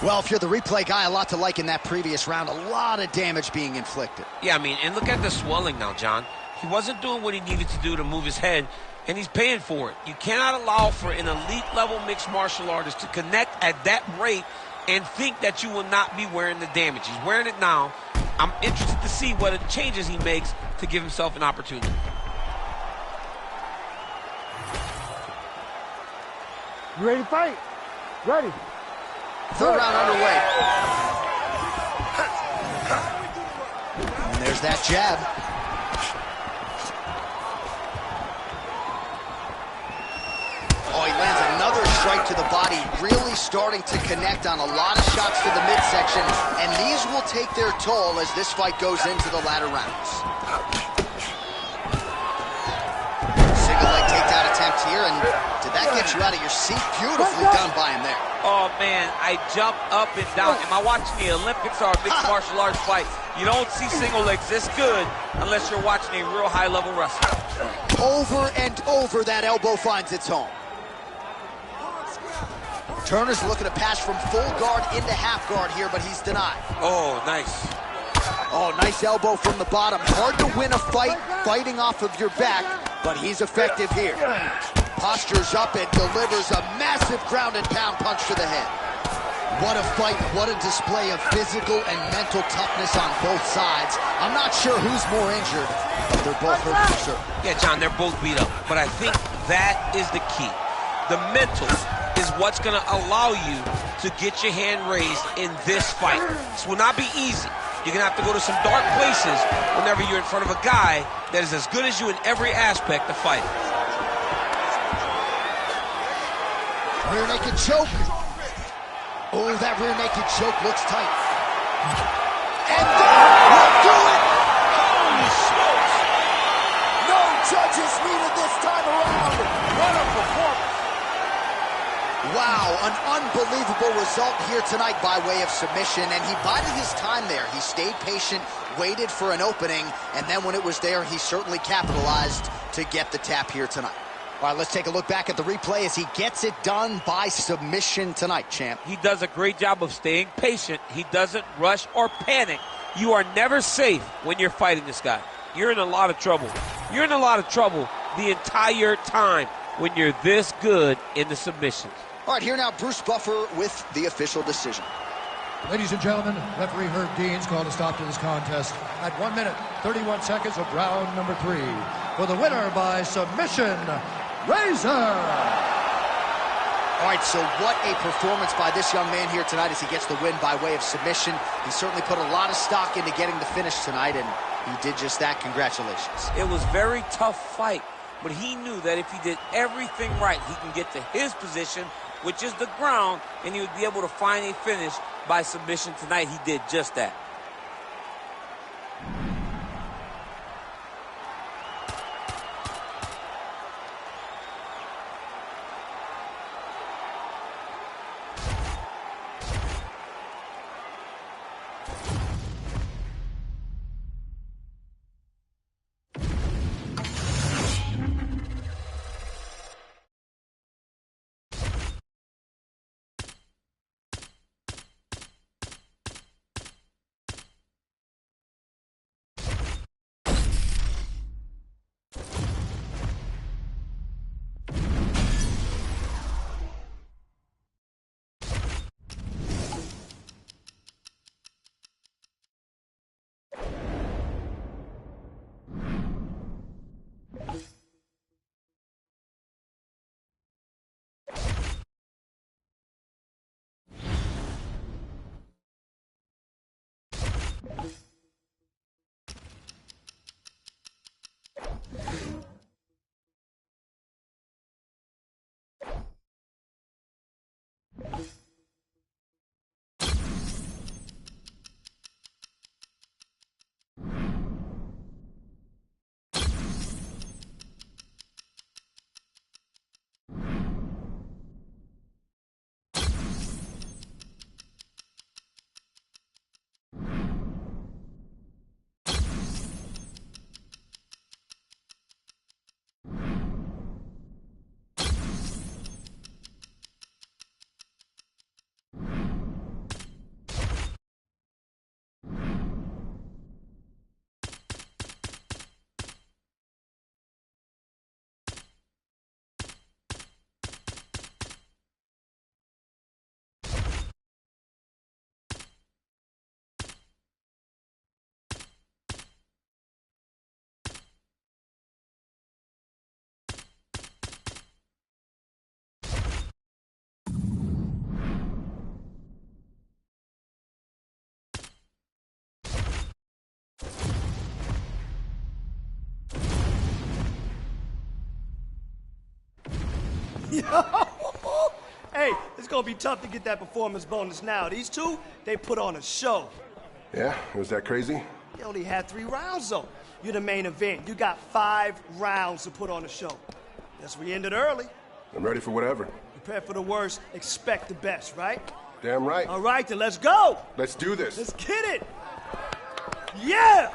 Well, if you're the replay guy, a lot to like in that previous round. A lot of damage being inflicted. Yeah, I mean, and look at the swelling now, John. He wasn't doing what he needed to do to move his head, and he's paying for it. You cannot allow for an elite-level mixed martial artist to connect at that rate and think that you will not be wearing the damage. He's wearing it now. I'm interested to see what changes he makes to give himself an opportunity. You ready to fight? Ready. Third round underway. And there's that jab. Oh, he lands another strike to the body, really starting to connect on a lot of shots to the midsection, and these will take their toll as this fight goes into the latter rounds. Single leg takedown attempt here, and did that get you out of your seat? Beautifully done by him there. Oh, man, I jumped up and down. Am I watching the Olympics or a mixed martial arts fight? You don't see single legs this good unless you're watching a real high-level wrestler. Over and over, that elbow finds its home. Turner's looking to pass from full guard into half guard here, but he's denied. Oh, nice. Oh, nice elbow from the bottom. Hard to win a fight fighting off of your back, but he's effective here. Postures up and delivers a massive ground and pound punch to the head. What a fight, what a display of physical and mental toughness on both sides. I'm not sure who's more injured, but they're both hurt for sure. Yeah, John, they're both beat up, but I think that is the key. The mental is what's going to allow you to get your hand raised in this fight. This will not be easy. You're going to have to go to some dark places whenever you're in front of a guy that is as good as you in every aspect of fighting. Rear naked choke. Oh, that rear naked choke looks tight. And that will do it! Holy smokes! No judges needed this time around. What a performance! Wow, an unbelievable result here tonight by way of submission, and he bided his time there. He stayed patient, waited for an opening, and then when it was there, he certainly capitalized to get the tap here tonight. All right, let's take a look back at the replay as he gets it done by submission tonight, champ. He does a great job of staying patient. He doesn't rush or panic. You are never safe when you're fighting this guy. You're in a lot of trouble. You're in a lot of trouble the entire time when you're this good in the submissions. All right, here now, Bruce Buffer with the official decision. Ladies and gentlemen, referee Herb Dean's called a stop to this contest at 1 minute, 31 seconds of round number 3. For the winner by submission, Razor. All right, so what a performance by this young man here tonight as he gets the win by way of submission. He certainly put a lot of stock into getting the finish tonight, and he did just that. Congratulations. It was a very tough fight, but he knew that if he did everything right, he can get to his position, which is the ground, and he would be able to find a finish by submission tonight. He did just that. Hey, it's gonna be tough to get that performance bonus now. These two, they put on a show. Yeah? Was that crazy? They only had 3 rounds, though. You're the main event. You got 5 rounds to put on a show. Guess we ended early. I'm ready for whatever. Prepare for the worst, expect the best, right? Damn right. All right, then let's go. Let's do this. Let's get it. Yeah!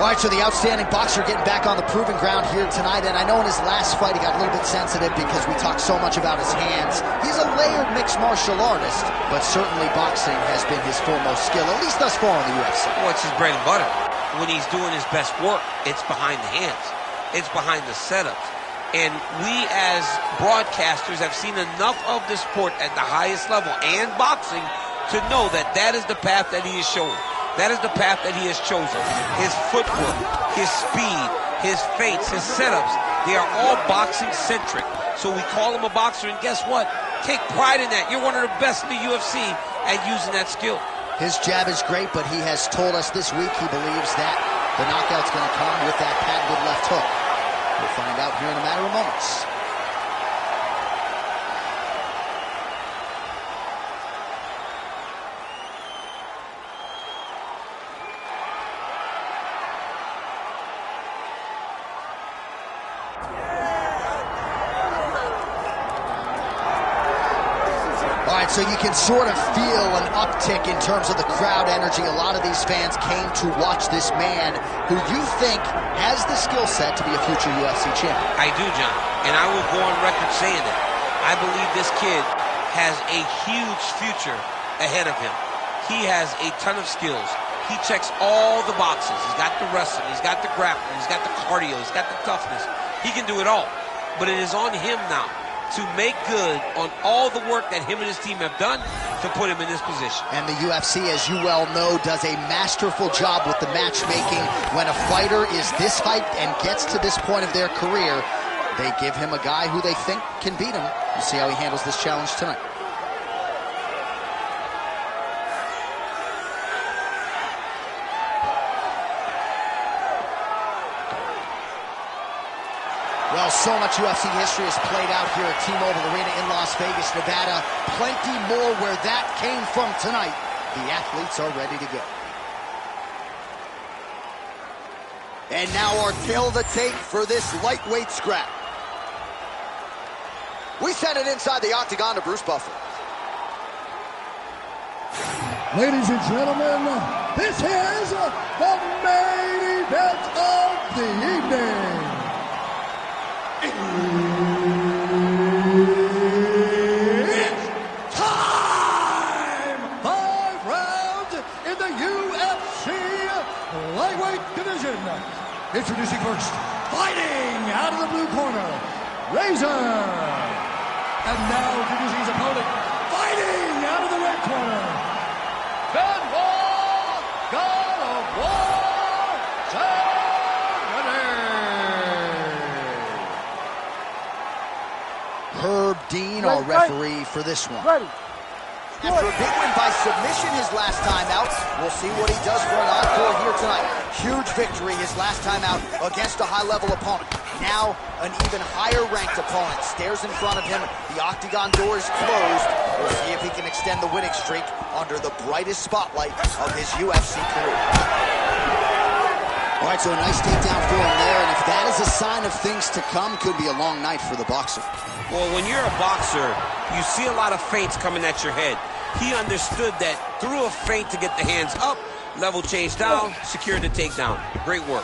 All right, so the outstanding boxer getting back on the proving ground here tonight, and I know in his last fight he got a little bit sensitive because we talked so much about his hands. He's a layered mixed martial artist, but certainly boxing has been his foremost skill, at least thus far in the UFC. Well, it's his bread and butter. When he's doing his best work, it's behind the hands. It's behind the setups. And we as broadcasters have seen enough of the sport at the highest level and boxing to know that that is the path that he is showing. That is the path that he has chosen. His footwork, his speed, his feints, his setups, they are all boxing-centric. So we call him a boxer, and guess what? Take pride in that. You're one of the best in the UFC at using that skill. His jab is great, but he has told us this week he believes that the knockout's going to come with that patented left hook. We'll find out here in a matter of moments. So you can sort of feel an uptick in terms of the crowd energy. A lot of these fans came to watch this man who you think has the skill set to be a future UFC champion. I do, John, and I will go on record saying that. I believe this kid has a huge future ahead of him. He has a ton of skills. He checks all the boxes. He's got the wrestling, he's got the grappling, he's got the cardio, he's got the toughness. He can do it all. But it is on him now to make good on all the work that him and his team have done to put him in this position. And the UFC, as you well know, does a masterful job with the matchmaking. When a fighter is this hyped and gets to this point of their career, they give him a guy who they think can beat him. We'll see how he handles this challenge tonight. Well, so much UFC history has played out here at T-Mobile Arena in Las Vegas, Nevada. Plenty more where that came from tonight. The athletes are ready to go. And now our tail of the tape for this lightweight scrap. We send it inside the octagon to Bruce Buffer. Ladies and gentlemen, this is the main event of the evening. It's time! 5 rounds in the UFC lightweight division. Introducing first, fighting out of the blue corner, Razor. And now introducing his opponent Fighting out of the red corner, Benoit, God of War, Herb Dean, our referee for this one. Ready. After a big win by submission his last time out, we'll see what he does for an encore here tonight. Huge victory his last time out against a high-level opponent. Now, an even higher-ranked opponent stares in front of him. The octagon door is closed. We'll see if he can extend the winning streak under the brightest spotlight of his UFC career. All right, so a nice takedown for him there, and if that is a sign of things to come, could be a long night for the boxer. Well, when you're a boxer, you see a lot of feints coming at your head. He understood that through a feint to get the hands up, level change down, secured the takedown. Great work.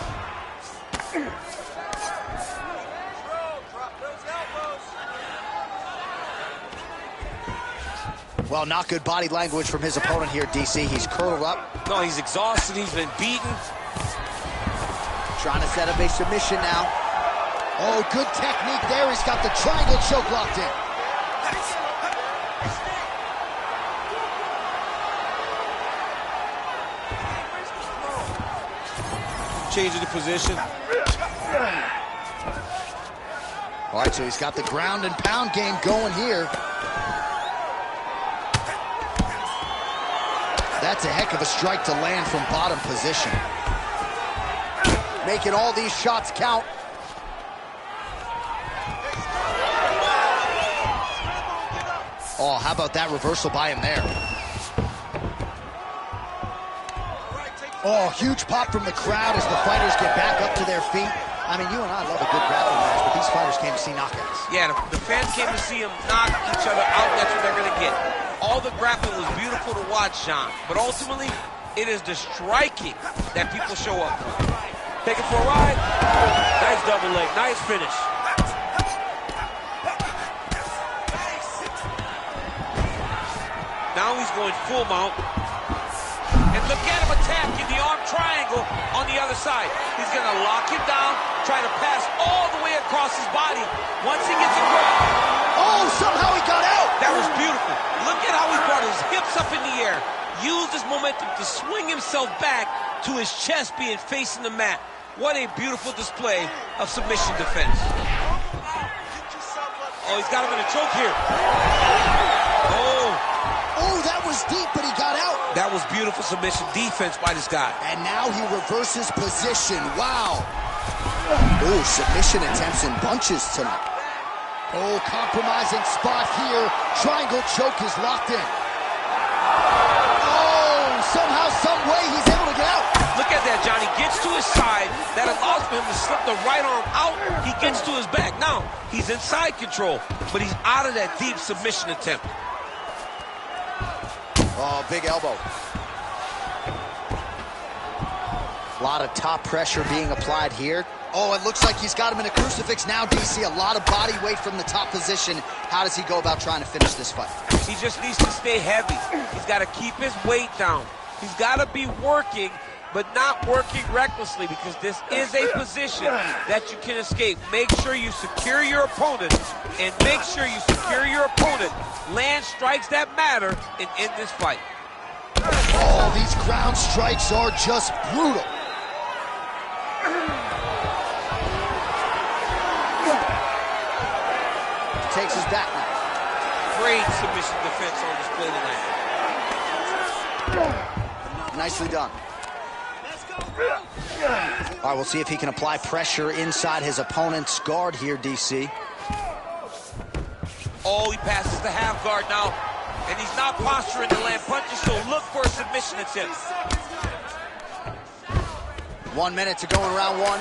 Well, not good body language from his opponent here, DC. He's curled up. No, he's exhausted. He's been beaten. Trying to set up a submission now. Oh, good technique there. He's got the triangle choke locked in. Changing the position. All right, so he's got the ground and pound game going here. That's a heck of a strike to land from bottom position. Making all these shots count. Oh, how about that reversal by him there? Oh, huge pop from the crowd as the fighters get back up to their feet. I mean, you and I love a good grappling match, but these fighters came to see knockouts. Yeah, the fans came to see them knock each other out. That's what they're going to get. All the grappling was beautiful to watch, Sean. But ultimately, it is the striking that people show up for. Take it for a ride. Nice double leg. Nice finish. Now he's going full mount. And look at him attacking the arm triangle on the other side. He's going to lock him down, try to pass all the way across his body. Once he gets across. Oh, somehow he got out. That was beautiful. Look at how he brought his hips up in the air. Used his momentum to swing himself back to his chest being facing the mat. What a beautiful display of submission defense. Oh, he's got him in a choke here. Oh, that was deep, but he got out. That was beautiful submission defense by this guy. And now he reverses position. Wow. Oh, submission attempts in bunches tonight. Oh, compromising spot here. Triangle choke is locked in. Oh, somehow, some way he's able to get out. Look at that, Johnny. Gets to his side. That allows him to slip the right arm out. He gets to his back. Now, he's in side control, but he's out of that deep submission attempt. Oh, big elbow. A lot of top pressure being applied here. Oh, it looks like he's got him in a crucifix now, DC. A lot of body weight from the top position. How does he go about trying to finish this fight? He just needs to stay heavy. He's got to keep his weight down. He's got to be working, but not working recklessly, because this is a position that you can escape. Make sure you secure your opponent, and make sure you secure your opponent, land strikes that matter, and end this fight. Oh, these ground strikes are just brutal. Takes his back now. Great submission defense on display tonight. Nicely done. All right, we'll see if he can apply pressure inside his opponent's guard here, DC. Oh, he passes the half guard now. And he's not posturing to land punches, so look for a submission attempt. 1 minute to go in round one.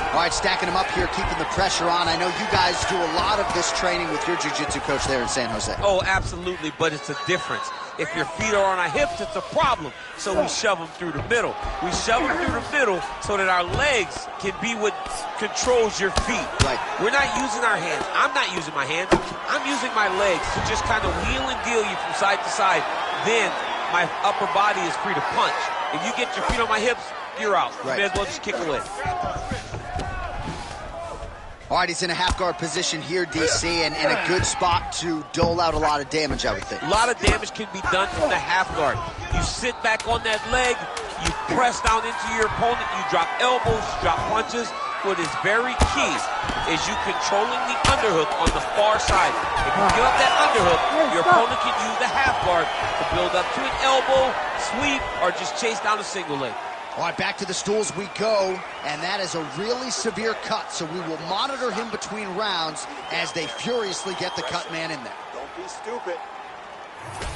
All right, stacking him up here, keeping the pressure on. I know you guys do a lot of this training with your jiu-jitsu coach there in San Jose. Oh, absolutely, but it's a difference. If your feet are on our hips, it's a problem. So we shove them through the middle. We shove them through the middle so that our legs can be what controls your feet. Right. We're not using our hands. I'm not using my hands. I'm using my legs to just kind of wheel and deal you from side to side. Then my upper body is free to punch. If you get your feet on my hips, you're out. Right. You may as well just kick away. All right, he's in a half-guard position here, DC, and in a good spot to dole out a lot of damage, I would think. A lot of damage can be done from the half guard. You sit back on that leg, you press down into your opponent, you drop elbows, you drop punches. What is very key is you controlling the underhook on the far side. If you give up that underhook, your opponent can use the half guard to build up to an elbow, sweep, or just chase down a single leg. All right, back to the stools we go, and that is a really severe cut, so we will monitor him between rounds as they furiously get the cut man in there. Don't be stupid.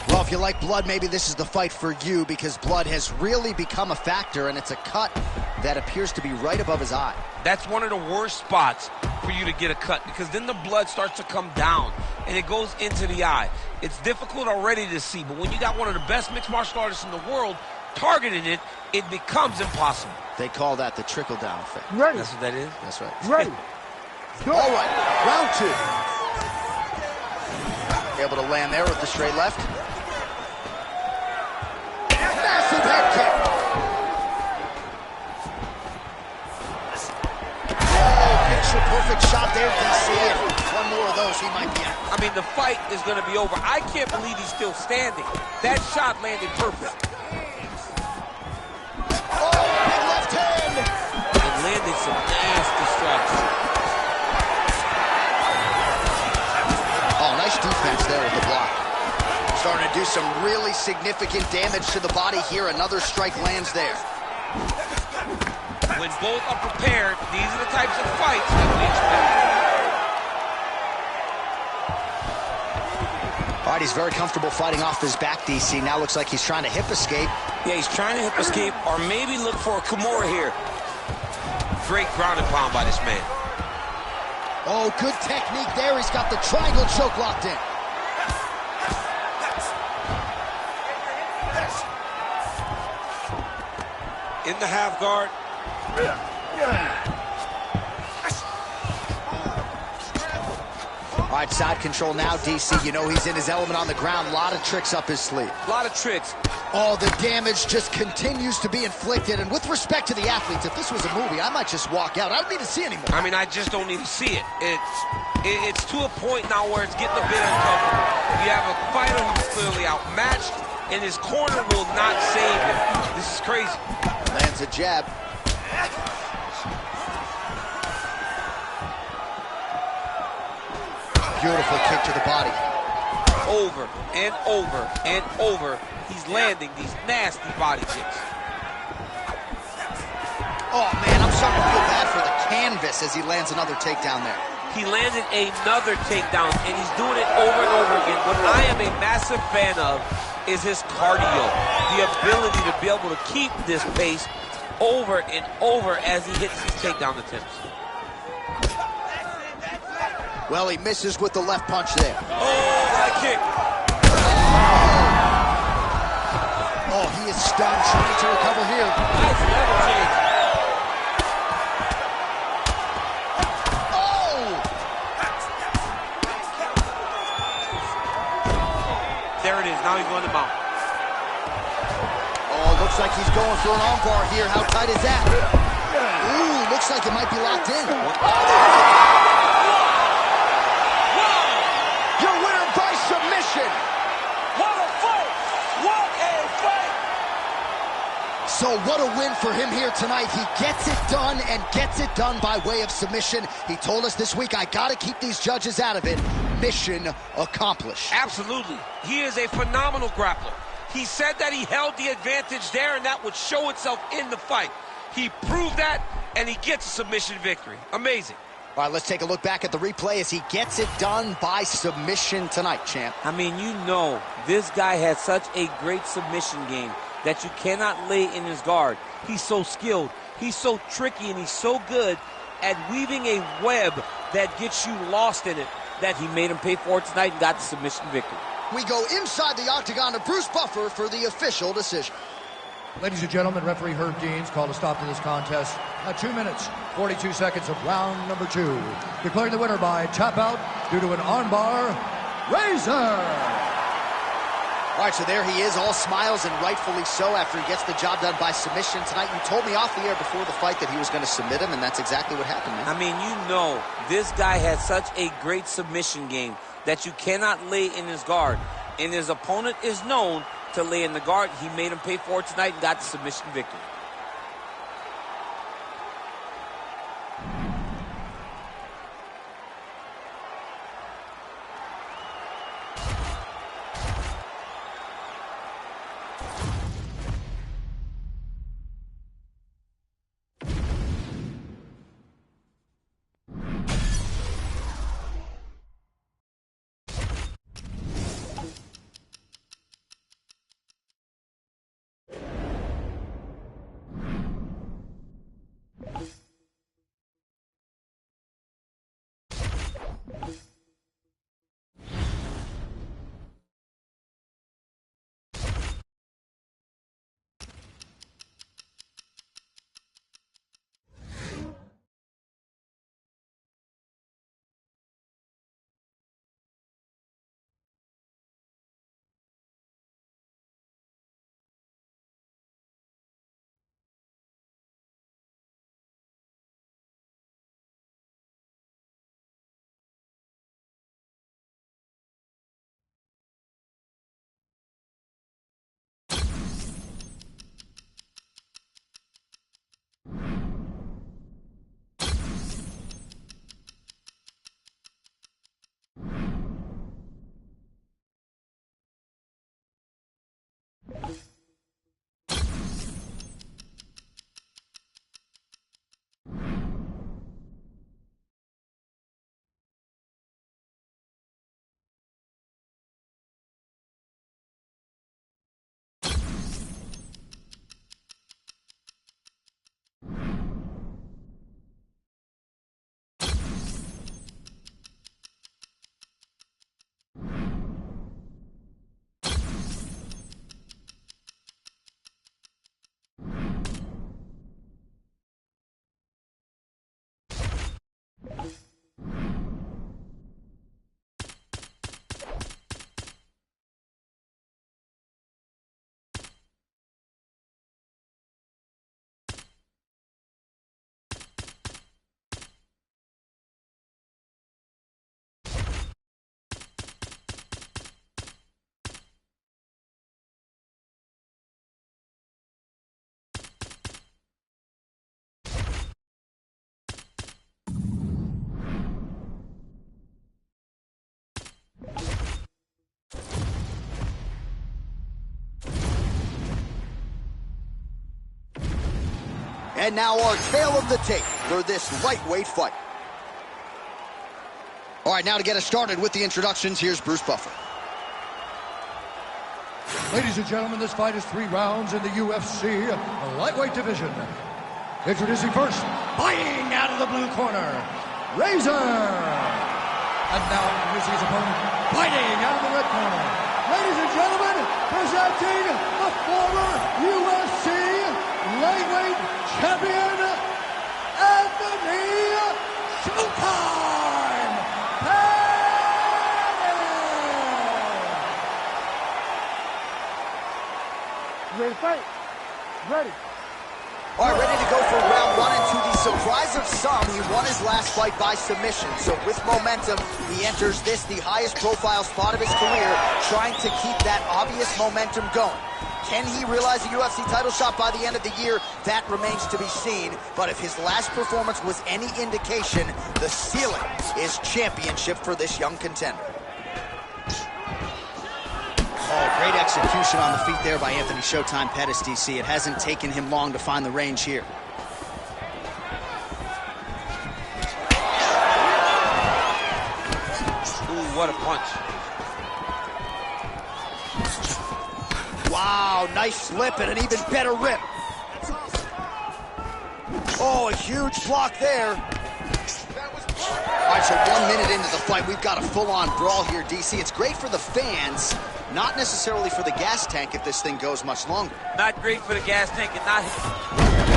Well, if you like blood, maybe this is the fight for you, because blood has really become a factor, and it's a cut that appears to be right above his eye. That's one of the worst spots for you to get a cut, because then the blood starts to come down and it goes into the eye. It's difficult already to see, but when you got one of the best mixed martial artists in the world targeting it, it becomes impossible. They call that the trickle-down effect. Ready. That's what that is? That's right. Ready. All right, round two. Able to land there with the straight left. Massive head kick. Picture-perfect shot there, DC, and one more of those, he might be out. I mean, the fight is going to be over. I can't believe he's still standing. That shot landed perfect. Oh, big left hand! And landed some nasty strikes. Oh, nice defense there with the block. Starting to do some really significant damage to the body here. Another strike lands there. When both are prepared, these are the types of fights that we expect. All right, he's very comfortable fighting off his back, DC. Now looks like he's trying to hip escape. Yeah, he's trying to hip escape or maybe look for a Kimura here. Great ground and pound by this man. Oh, good technique there. He's got the triangle choke locked in. In the half guard. All right, side control now, DC. You know he's in his element on the ground. A lot of tricks up his sleeve. A lot of tricks. Oh, the damage just continues to be inflicted. And with respect to the athletes, if this was a movie, I might just walk out. I don't need to see anymore. I mean, I just don't need to see it. It's to a point now where it's getting a bit uncomfortable. You have a fighter who's clearly outmatched, and his corner will not save him. This is crazy. Lands a jab. Beautiful kick to the body. Over and over and over, he's landing these nasty body kicks. Oh, man, I'm starting to feel bad for the canvas as he lands another takedown there. He landed another takedown, and he's doing it over and over again. What I am a massive fan of is his cardio, the ability to be able to keep this pace over and over as he hits his takedown attempts. Well, he misses with the left punch there. Oh, that kick. Oh, he is stunned, trying to recover here. Nice level change. Oh! There it is. Now he's going to mount. Oh, looks like he's going for an armbar here. How tight is that? Ooh, looks like it might be locked in. Your winner by submission. What a fight! What a fight! So what a win for him here tonight. He gets it done and gets it done by way of submission. He told us this week, I got to keep these judges out of it. Mission accomplished. Absolutely. He is a phenomenal grappler. He said that he held the advantage there, and that would show itself in the fight. He proved that, and he gets a submission victory. Amazing. All right, let's take a look back at the replay as he gets it done by submission tonight, champ. I mean, you know, this guy has such a great submission game that you cannot lay in his guard. He's so skilled, he's so tricky, and he's so good at weaving a web that gets you lost in it that he made him pay for it tonight and got the submission victory. We go inside the octagon to Bruce Buffer for the official decision. Ladies and gentlemen, referee Herb Deans called a stop to this contest at 2 minutes, 42 seconds of round number 2. Declaring the winner by tap out due to an armbar, Razor. All right, so there he is, all smiles, and rightfully so after he gets the job done by submission tonight. You told me off the air before the fight that he was going to submit him, and that's exactly what happened, man. I mean, you know, this guy has such a great submission game that you cannot lay in his guard. And his opponent is known to lay in the guard. He made him pay for it tonight and got the submission victory. And now our tale of the tape for this lightweight fight. All right, now to get us started with the introductions, here's Bruce Buffer. Ladies and gentlemen, this fight is 3 rounds in the UFC lightweight division. Introducing first, fighting out of the blue corner, Razor. And now introducing his opponent, fighting out of the red corner. Ladies and gentlemen, presenting the former UFC lightweight champion, Anthony Showtime Pettis! You ready to fight? Ready. All right, ready to go for round 1, and to the surprise of some, he won his last fight by submission. So with momentum, he enters this, the highest profile spot of his career, trying to keep that obvious momentum going. Can he realize a UFC title shot by the end of the year? That remains to be seen. But if his last performance was any indication, the ceiling is championship for this young contender. Oh, great execution on the feet there by Anthony Showtime Pettis, DC. It hasn't taken him long to find the range here. Ooh, what a punch. Wow, nice slip and an even better rip. Oh, a huge block there. All right, so 1 minute into the fight, we've got a full-on brawl here, DC. It's great for the fans, not necessarily for the gas tank if this thing goes much longer. Not great for the gas tank and not...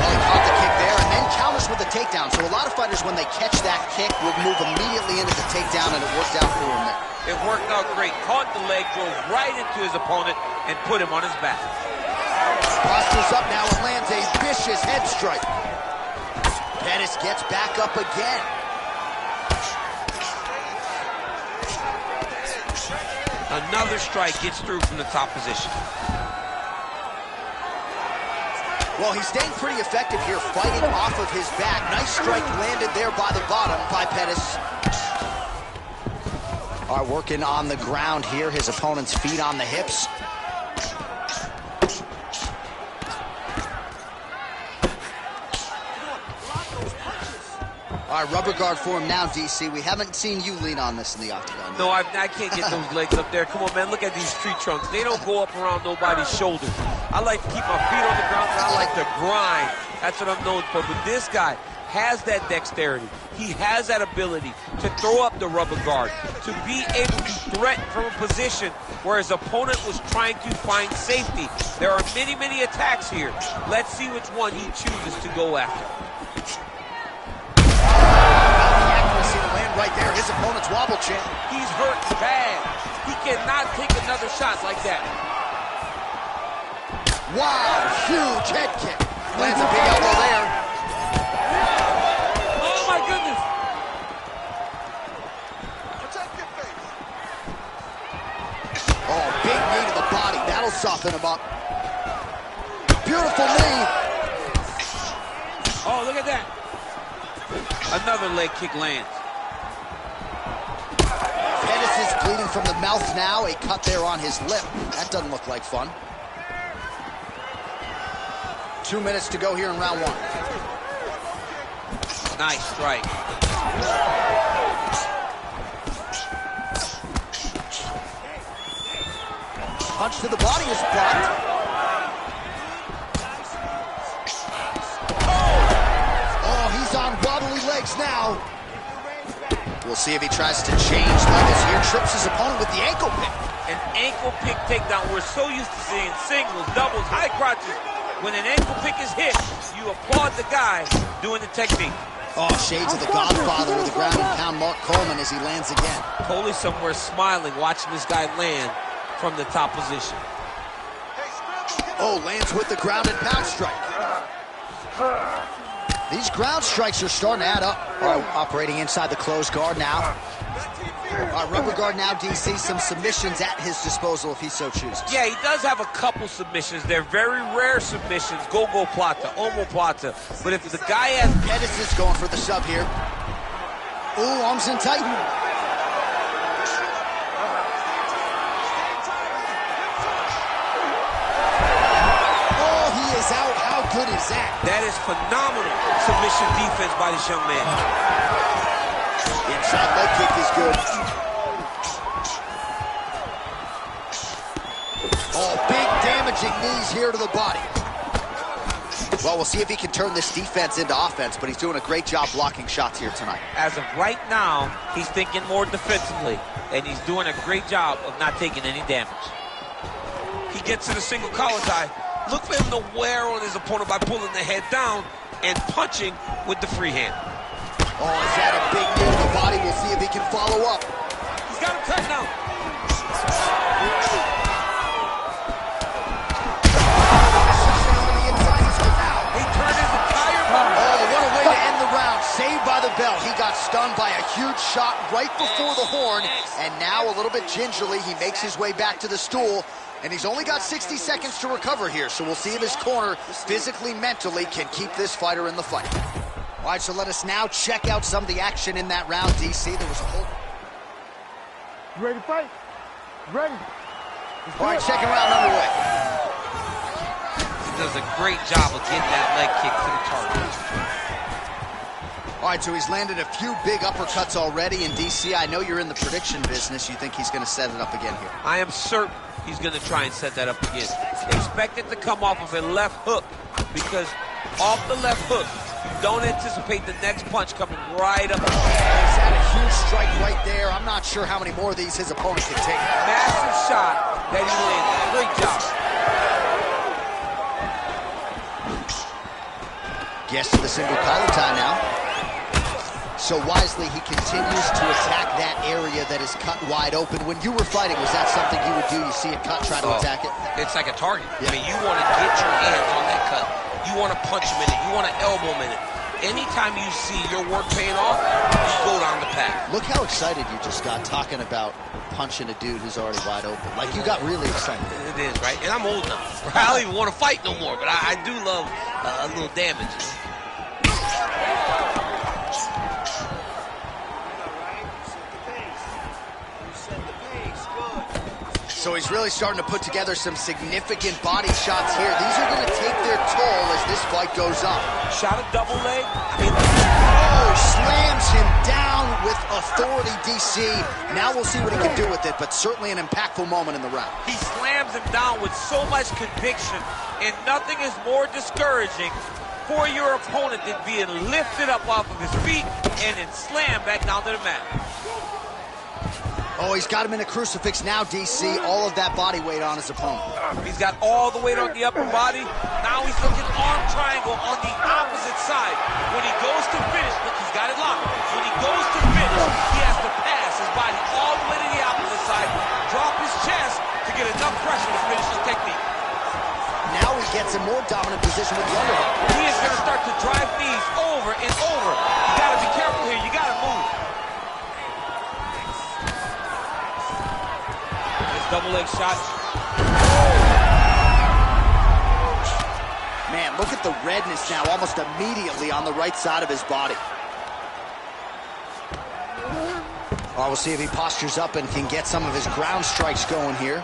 Well, he caught the kick there and then counters with a takedown. So a lot of fighters, when they catch that kick, will move immediately into the takedown, and it worked out for him there. It worked out great. Caught the leg, drove right into his opponent, and put him on his back. Postures up now and lands a vicious head strike. Pettis gets back up again. Another strike gets through from the top position. Well, he's staying pretty effective here, fighting off of his back. Nice strike landed there by the bottom by Pettis. All right, working on the ground here. His opponent's feet on the hips. All right, rubber guard for him now, DC. We haven't seen you lean on this in the octagon. No, I can't get those legs up there. Come on, man, look at these tree trunks. They don't go up around nobody's shoulders. I like to keep my feet on the ground, and I like to grind. That's what I'm known for. But this guy has that dexterity. He has that ability to throw up the rubber guard, to be able to threaten from a position where his opponent was trying to find safety. There are many, many attacks here. Let's see which one he chooses to go after. Right there, his opponent's wobble chin. He's hurt bad. He cannot take another shot like that. Wow, huge head kick. Lands a big elbow there. Oh my goodness. Protect your face. Oh, big knee to the body. That'll soften him up. Beautiful knee. Oh, look at that. Another leg kick lands. Pettis is bleeding from the mouth now. A cut there on his lip. That doesn't look like fun. 2 minutes to go here in round one. Nice strike. Punch to the body is blocked. Oh, he's on wobbly legs now. We'll see if he tries to change levels here. Trips his opponent with the ankle pick. An ankle pick takedown. We're so used to seeing singles, doubles, high crotches. When an ankle pick is hit, you applaud the guy doing the technique. Oh, shades of the Godfather with the ground and pound Mark Coleman as he lands again. Coley somewhere smiling, watching this guy land from the top position. Oh, lands with the ground and pound strike. These ground strikes are starting to add up. All right, operating inside the closed guard now. All right, rubber guard now, DC. Some submissions at his disposal if he so chooses. Yeah, he does have a couple submissions. They're very rare submissions. Go-go plata, omoplata. But if the guy has... Pettis is going for the sub here. Ooh, arms in tight. Oh, he is out. How good is that? That is phenomenal submission defense by this young man. Inside leg kick is good. Oh, big damaging knees here to the body. Well, we'll see if he can turn this defense into offense, but he's doing a great job blocking shots here tonight. As of right now, he's thinking more defensively, and he's doing a great job of not taking any damage. He gets to the single collar tie. Look for him to wear on his opponent by pulling the head down and punching with the free hand. Oh, is that a big knee to the body? We'll see if he can follow up. He's got him cut now. He turned his entire body. Oh, what a way to end the round. Saved by the bell. He got stunned by a huge shot right before the horn. And now, a little bit gingerly, he makes his way back to the stool. And he's only got 60 seconds to recover here. So we'll see if his corner, physically, mentally, can keep this fighter in the fight. All right, so let us now check out some of the action in that round, DC. There was a whole... You ready to fight? You ready? All right, second round underway. He does a great job of getting that leg kick to the target. All right, so he's landed a few big uppercuts already. And DC, I know you're in the prediction business. You think he's going to set it up again here? I am certain he's going to try and set that up again. Expect it to come off of a left hook, because off the left hook, you don't anticipate the next punch coming right up. He's had a huge strike right there. I'm not sure how many more of these his opponent can take. Massive shot that he landed. Great job. Gets to the single collar tie now. So wisely, he continues to attack that area that is cut wide open. When you were fighting, was that something you would do? You see it cut, try to attack it? It's like a target. Yeah. I mean, you want to get your hands on that cut. You want to punch him in it. You want to elbow him in it. Anytime you see your work paying off, you go down the path. Look how excited you just got talking about punching a dude who's already wide open. Like, you got really excited. It is, right? And I'm old now. I don't even want to fight no more, but I do love a little damage. So he's really starting to put together some significant body shots here. These are going to take their toll as this fight goes on. Shot a double leg. Slams him down with authority, DC. Now we'll see what he can do with it, but certainly an impactful moment in the round. He slams him down with so much conviction, and nothing is more discouraging for your opponent than being lifted up off of his feet and then slammed back down to the mat. Oh, he's got him in a crucifix now, DC. All of that body weight on his opponent. He's got all the weight on the upper body. Now he's looking arm triangle on the opposite side. When he goes to finish, look, he's got it locked. When he goes to finish, he has to pass his body all the way to the opposite side, drop his chest to get enough pressure to finish the technique. Now he gets a more dominant position with the underhook. He is going to start to drive knees over and over. You got to be careful here. You got to move. Double leg shot. Man, look at the redness now, almost immediately on the right side of his body. Oh, we'll see if he postures up and can get some of his ground strikes going here.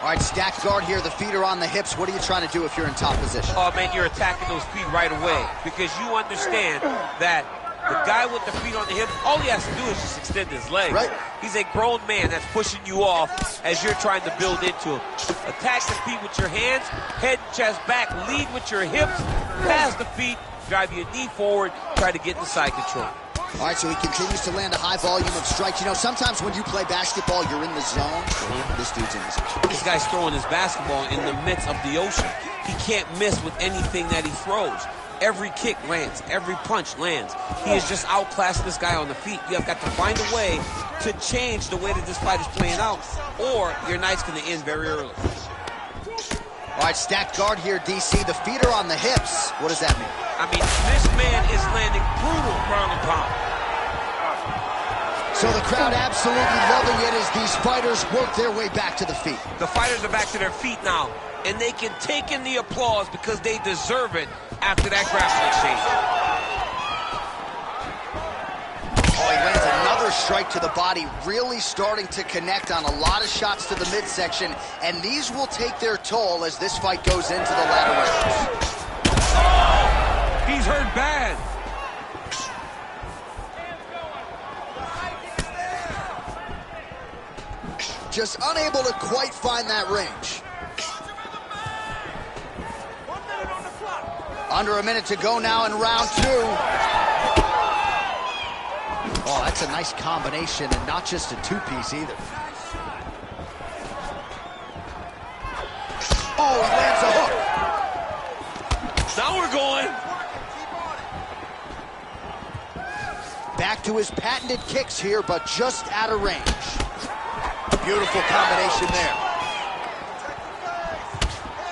All right, stacked guard here. The feet are on the hips. What are you trying to do if you're in top position? Oh, man, you're attacking those feet right away because you understand that the guy with the feet on the hips, all he has to do is just extend his legs. Right. He's a grown man that's pushing you off as you're trying to build into him. Attack the feet with your hands, head and chest back, lead with your hips, pass the feet, drive your knee forward, try to get in side control. All right, so he continues to land a high volume of strikes. You know, sometimes when you play basketball, you're in the zone. This dude's in the zone. This guy's throwing his basketball in the midst of the ocean. He can't miss with anything that he throws. Every kick lands, every punch lands. He is just outclassing this guy on the feet. You have got to find a way to change the way that this fight is playing out, or your night's going to end very early. All right, stacked guard here, DC. The feet are on the hips. What does that mean? I mean, this man is landing brutal ground and pound. So the crowd absolutely loving it as these fighters work their way back to the feet. The fighters are back to their feet now, and they can take in the applause because they deserve it after that grappling exchange. Oh, he lands another strike to the body, really starting to connect on a lot of shots to the midsection, and these will take their toll as this fight goes into the latter rounds. Oh, he's hurt bad. Just unable to quite find that range. Under a minute to go now in round two. Oh, that's a nice combination, and not just a two-piece either. Oh, he lands a hook. Now we're going. Back to his patented kicks here, but just out of range. Beautiful combination there.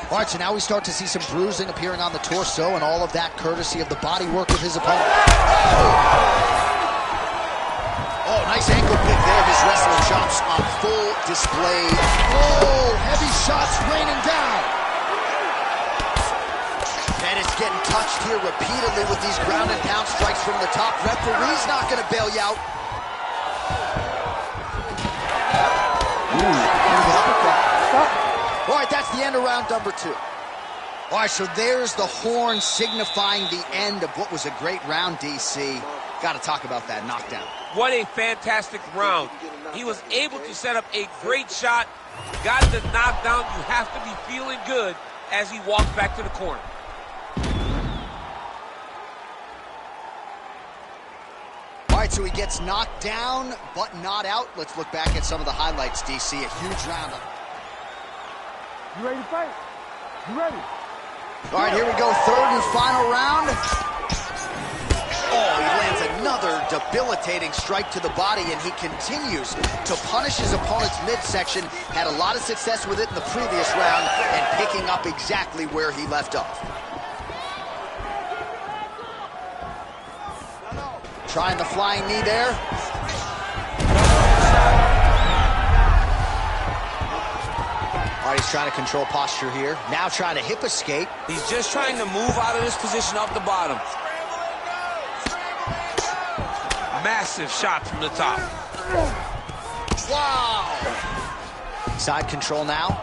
All right, so now we start to see some bruising appearing on the torso, and all of that courtesy of the body work of his opponent. Oh, nice ankle pick there. His wrestling chops on full display. Oh, heavy shots raining down. And it's getting touched here repeatedly with these ground and pound strikes from the top. Referee's not going to bail you out. All right, that's the end of round number two. All right, so there's the horn signifying the end of what was a great round, DC. Got to talk about that knockdown. What a fantastic round. He was able to set up a great shot, got the knockdown. You have to be feeling good as he walks back to the corner. All right, so he gets knocked down, but not out. Let's look back at some of the highlights, DC. A huge round. You ready to fight? You ready? All right, here we go, third and final round. Oh, he lands another debilitating strike to the body, and he continues to punish his opponent's midsection. Had a lot of success with it in the previous round and picking up exactly where he left off. Trying the flying knee there. All right, he's trying to control posture here. Now trying to hip escape. He's just trying to move out of this position off the bottom. Massive shot from the top. Wow! Side control now.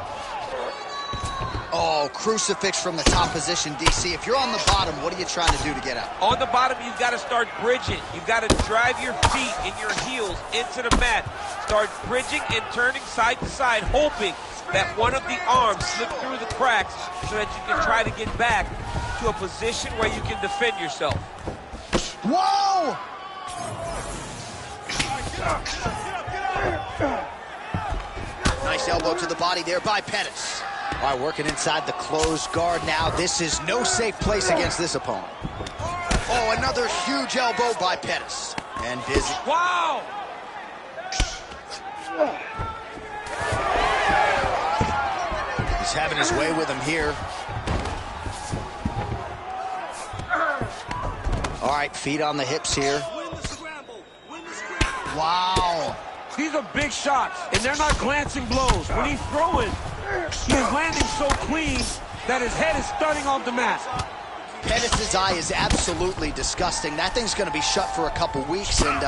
Oh, crucifix from the top position, DC. If you're on the bottom, what are you trying to do to get out? On the bottom, you've got to start bridging. You've got to drive your feet and your heels into the mat. Start bridging and turning side to side, hoping that one of the arms slip through the cracks so that you can try to get back to a position where you can defend yourself. Whoa! Nice elbow to the body there by Pettis. All right, working inside the closed guard now. This is no safe place against this opponent. Oh, another huge elbow by Pettis. And busy. Wow! He's having his way with him here. All right, feet on the hips here. Wow. These are big shots, and they're not glancing blows. When he's throwing, he's landing so clean that his head is stunning off the mat. Pettis' eye is absolutely disgusting. That thing's going to be shut for a couple weeks, and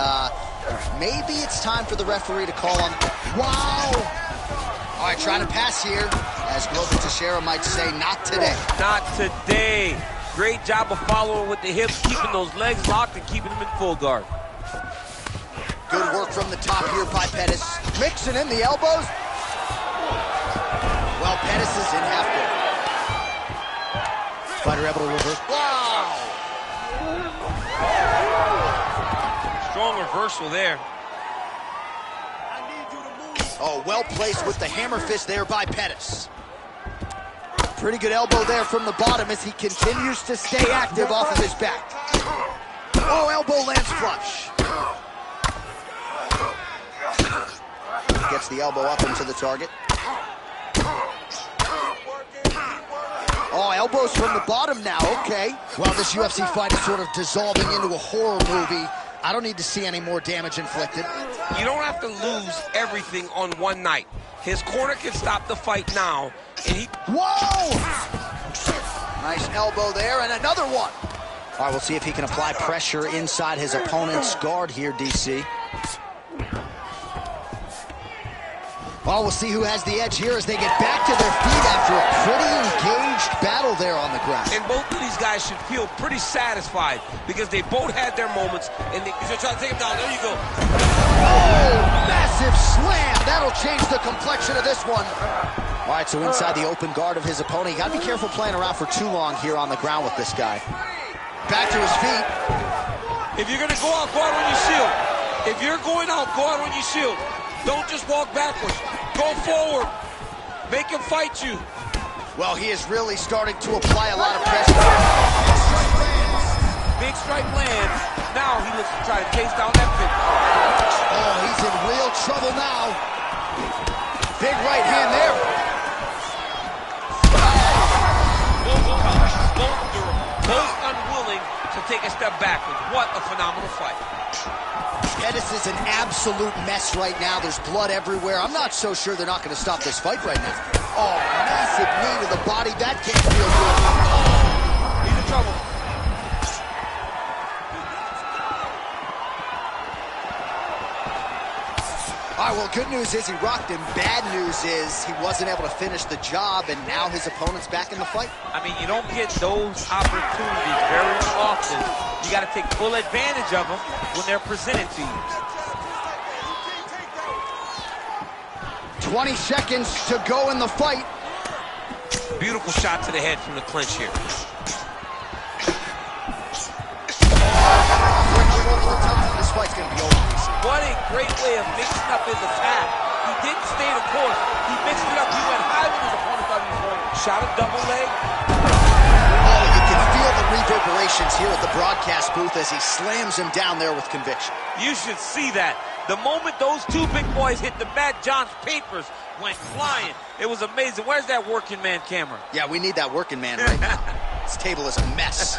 maybe it's time for the referee to call on. Wow! All right, trying to pass here. As Glover Teixeira might say, not today. Not today. Great job of following with the hips, keeping those legs locked and keeping them in full guard. Good work from the top here by Pettis. Mixing in the elbows. Well, Pettis is in half guard. Fighter able to reverse. Wow! Strong reversal there. Oh, well placed with the hammer fist there by Pettis. Pretty good elbow there from the bottom as he continues to stay active off of his back. Oh, elbow lands flush. Gets the elbow up into the target. Oh, elbows from the bottom now, okay. Well, this UFC fight is sort of dissolving into a horror movie. I don't need to see any more damage inflicted. You don't have to lose everything on one night. His corner can stop the fight now, and he... Whoa! Nice elbow there, and another one. All right, we'll see if he can apply pressure inside his opponent's guard here, DC. Well, we'll see who has the edge here as they get back to their feet after a pretty engaged battle there on the ground. And both of these guys should feel pretty satisfied because they both had their moments, and they're trying to take him down. There you go. Oh, massive slam. That'll change the complexion of this one. All right, so inside the open guard of his opponent. You got to be careful playing around for too long here on the ground with this guy. Back to his feet. If you're going to go out on your shield. If you're going out, go out on your shield. Don't just walk backwards. Go forward. Make him fight you. Well, he is really starting to apply a lot of pressure. Big strike lands. Now he looks to try to chase down that finish. Oh, he's in real trouble now. Big right hand there. Both tough, both durable, both unwilling to take a step backwards. What a phenomenal fight. Pettis is an absolute mess right now. There's blood everywhere. I'm not so sure they're not going to stop this fight right now. Oh, massive knee to the body. That can't feel good. He's in trouble. All right, well, good news is he rocked him. Bad news is he wasn't able to finish the job, and now his opponent's back in the fight. I mean, you don't get those opportunities very often. You got to take full advantage of them when they're presented to you. 20 seconds to go in the fight. Beautiful shot to the head from the clinch here. This fight's going to be over. What a great way of mixing up his attack. He didn't stay the course. He mixed it up. He went high when his opponent thought he was going. Shot a double leg. ovations here at the broadcast booth as he slams him down there with conviction. You should see that. The moment those two big boys hit the mat, John's papers went flying. It was amazing. Where's that working man camera? Yeah, we need that working man right now. This table is a mess.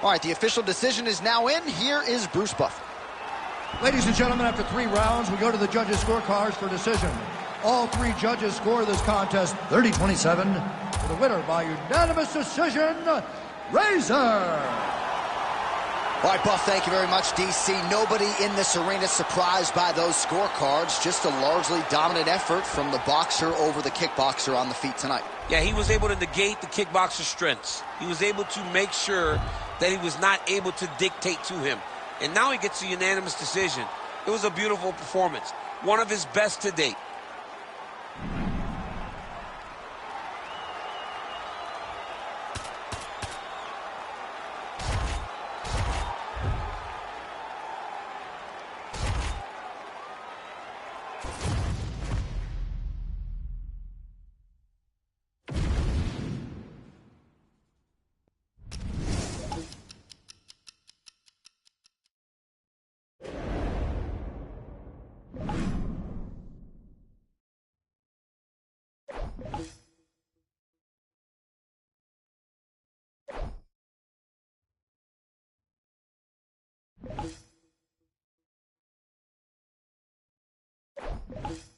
All right, the official decision is now in. Here is Bruce Buffer. Ladies and gentlemen, after 3 rounds, we go to the judges' scorecards for decision. All 3 judges score this contest 30-27. For the winner by unanimous decision, Razor. All right, Buff, thank you very much, DC. Nobody in this arena surprised by those scorecards. Just a largely dominant effort from the boxer over the kickboxer on the feet tonight. Yeah, he was able to negate the kickboxer's strengths. He was able to make sure that he was not able to dictate to him. And now he gets a unanimous decision. It was a beautiful performance. One of his best to date. Thank you.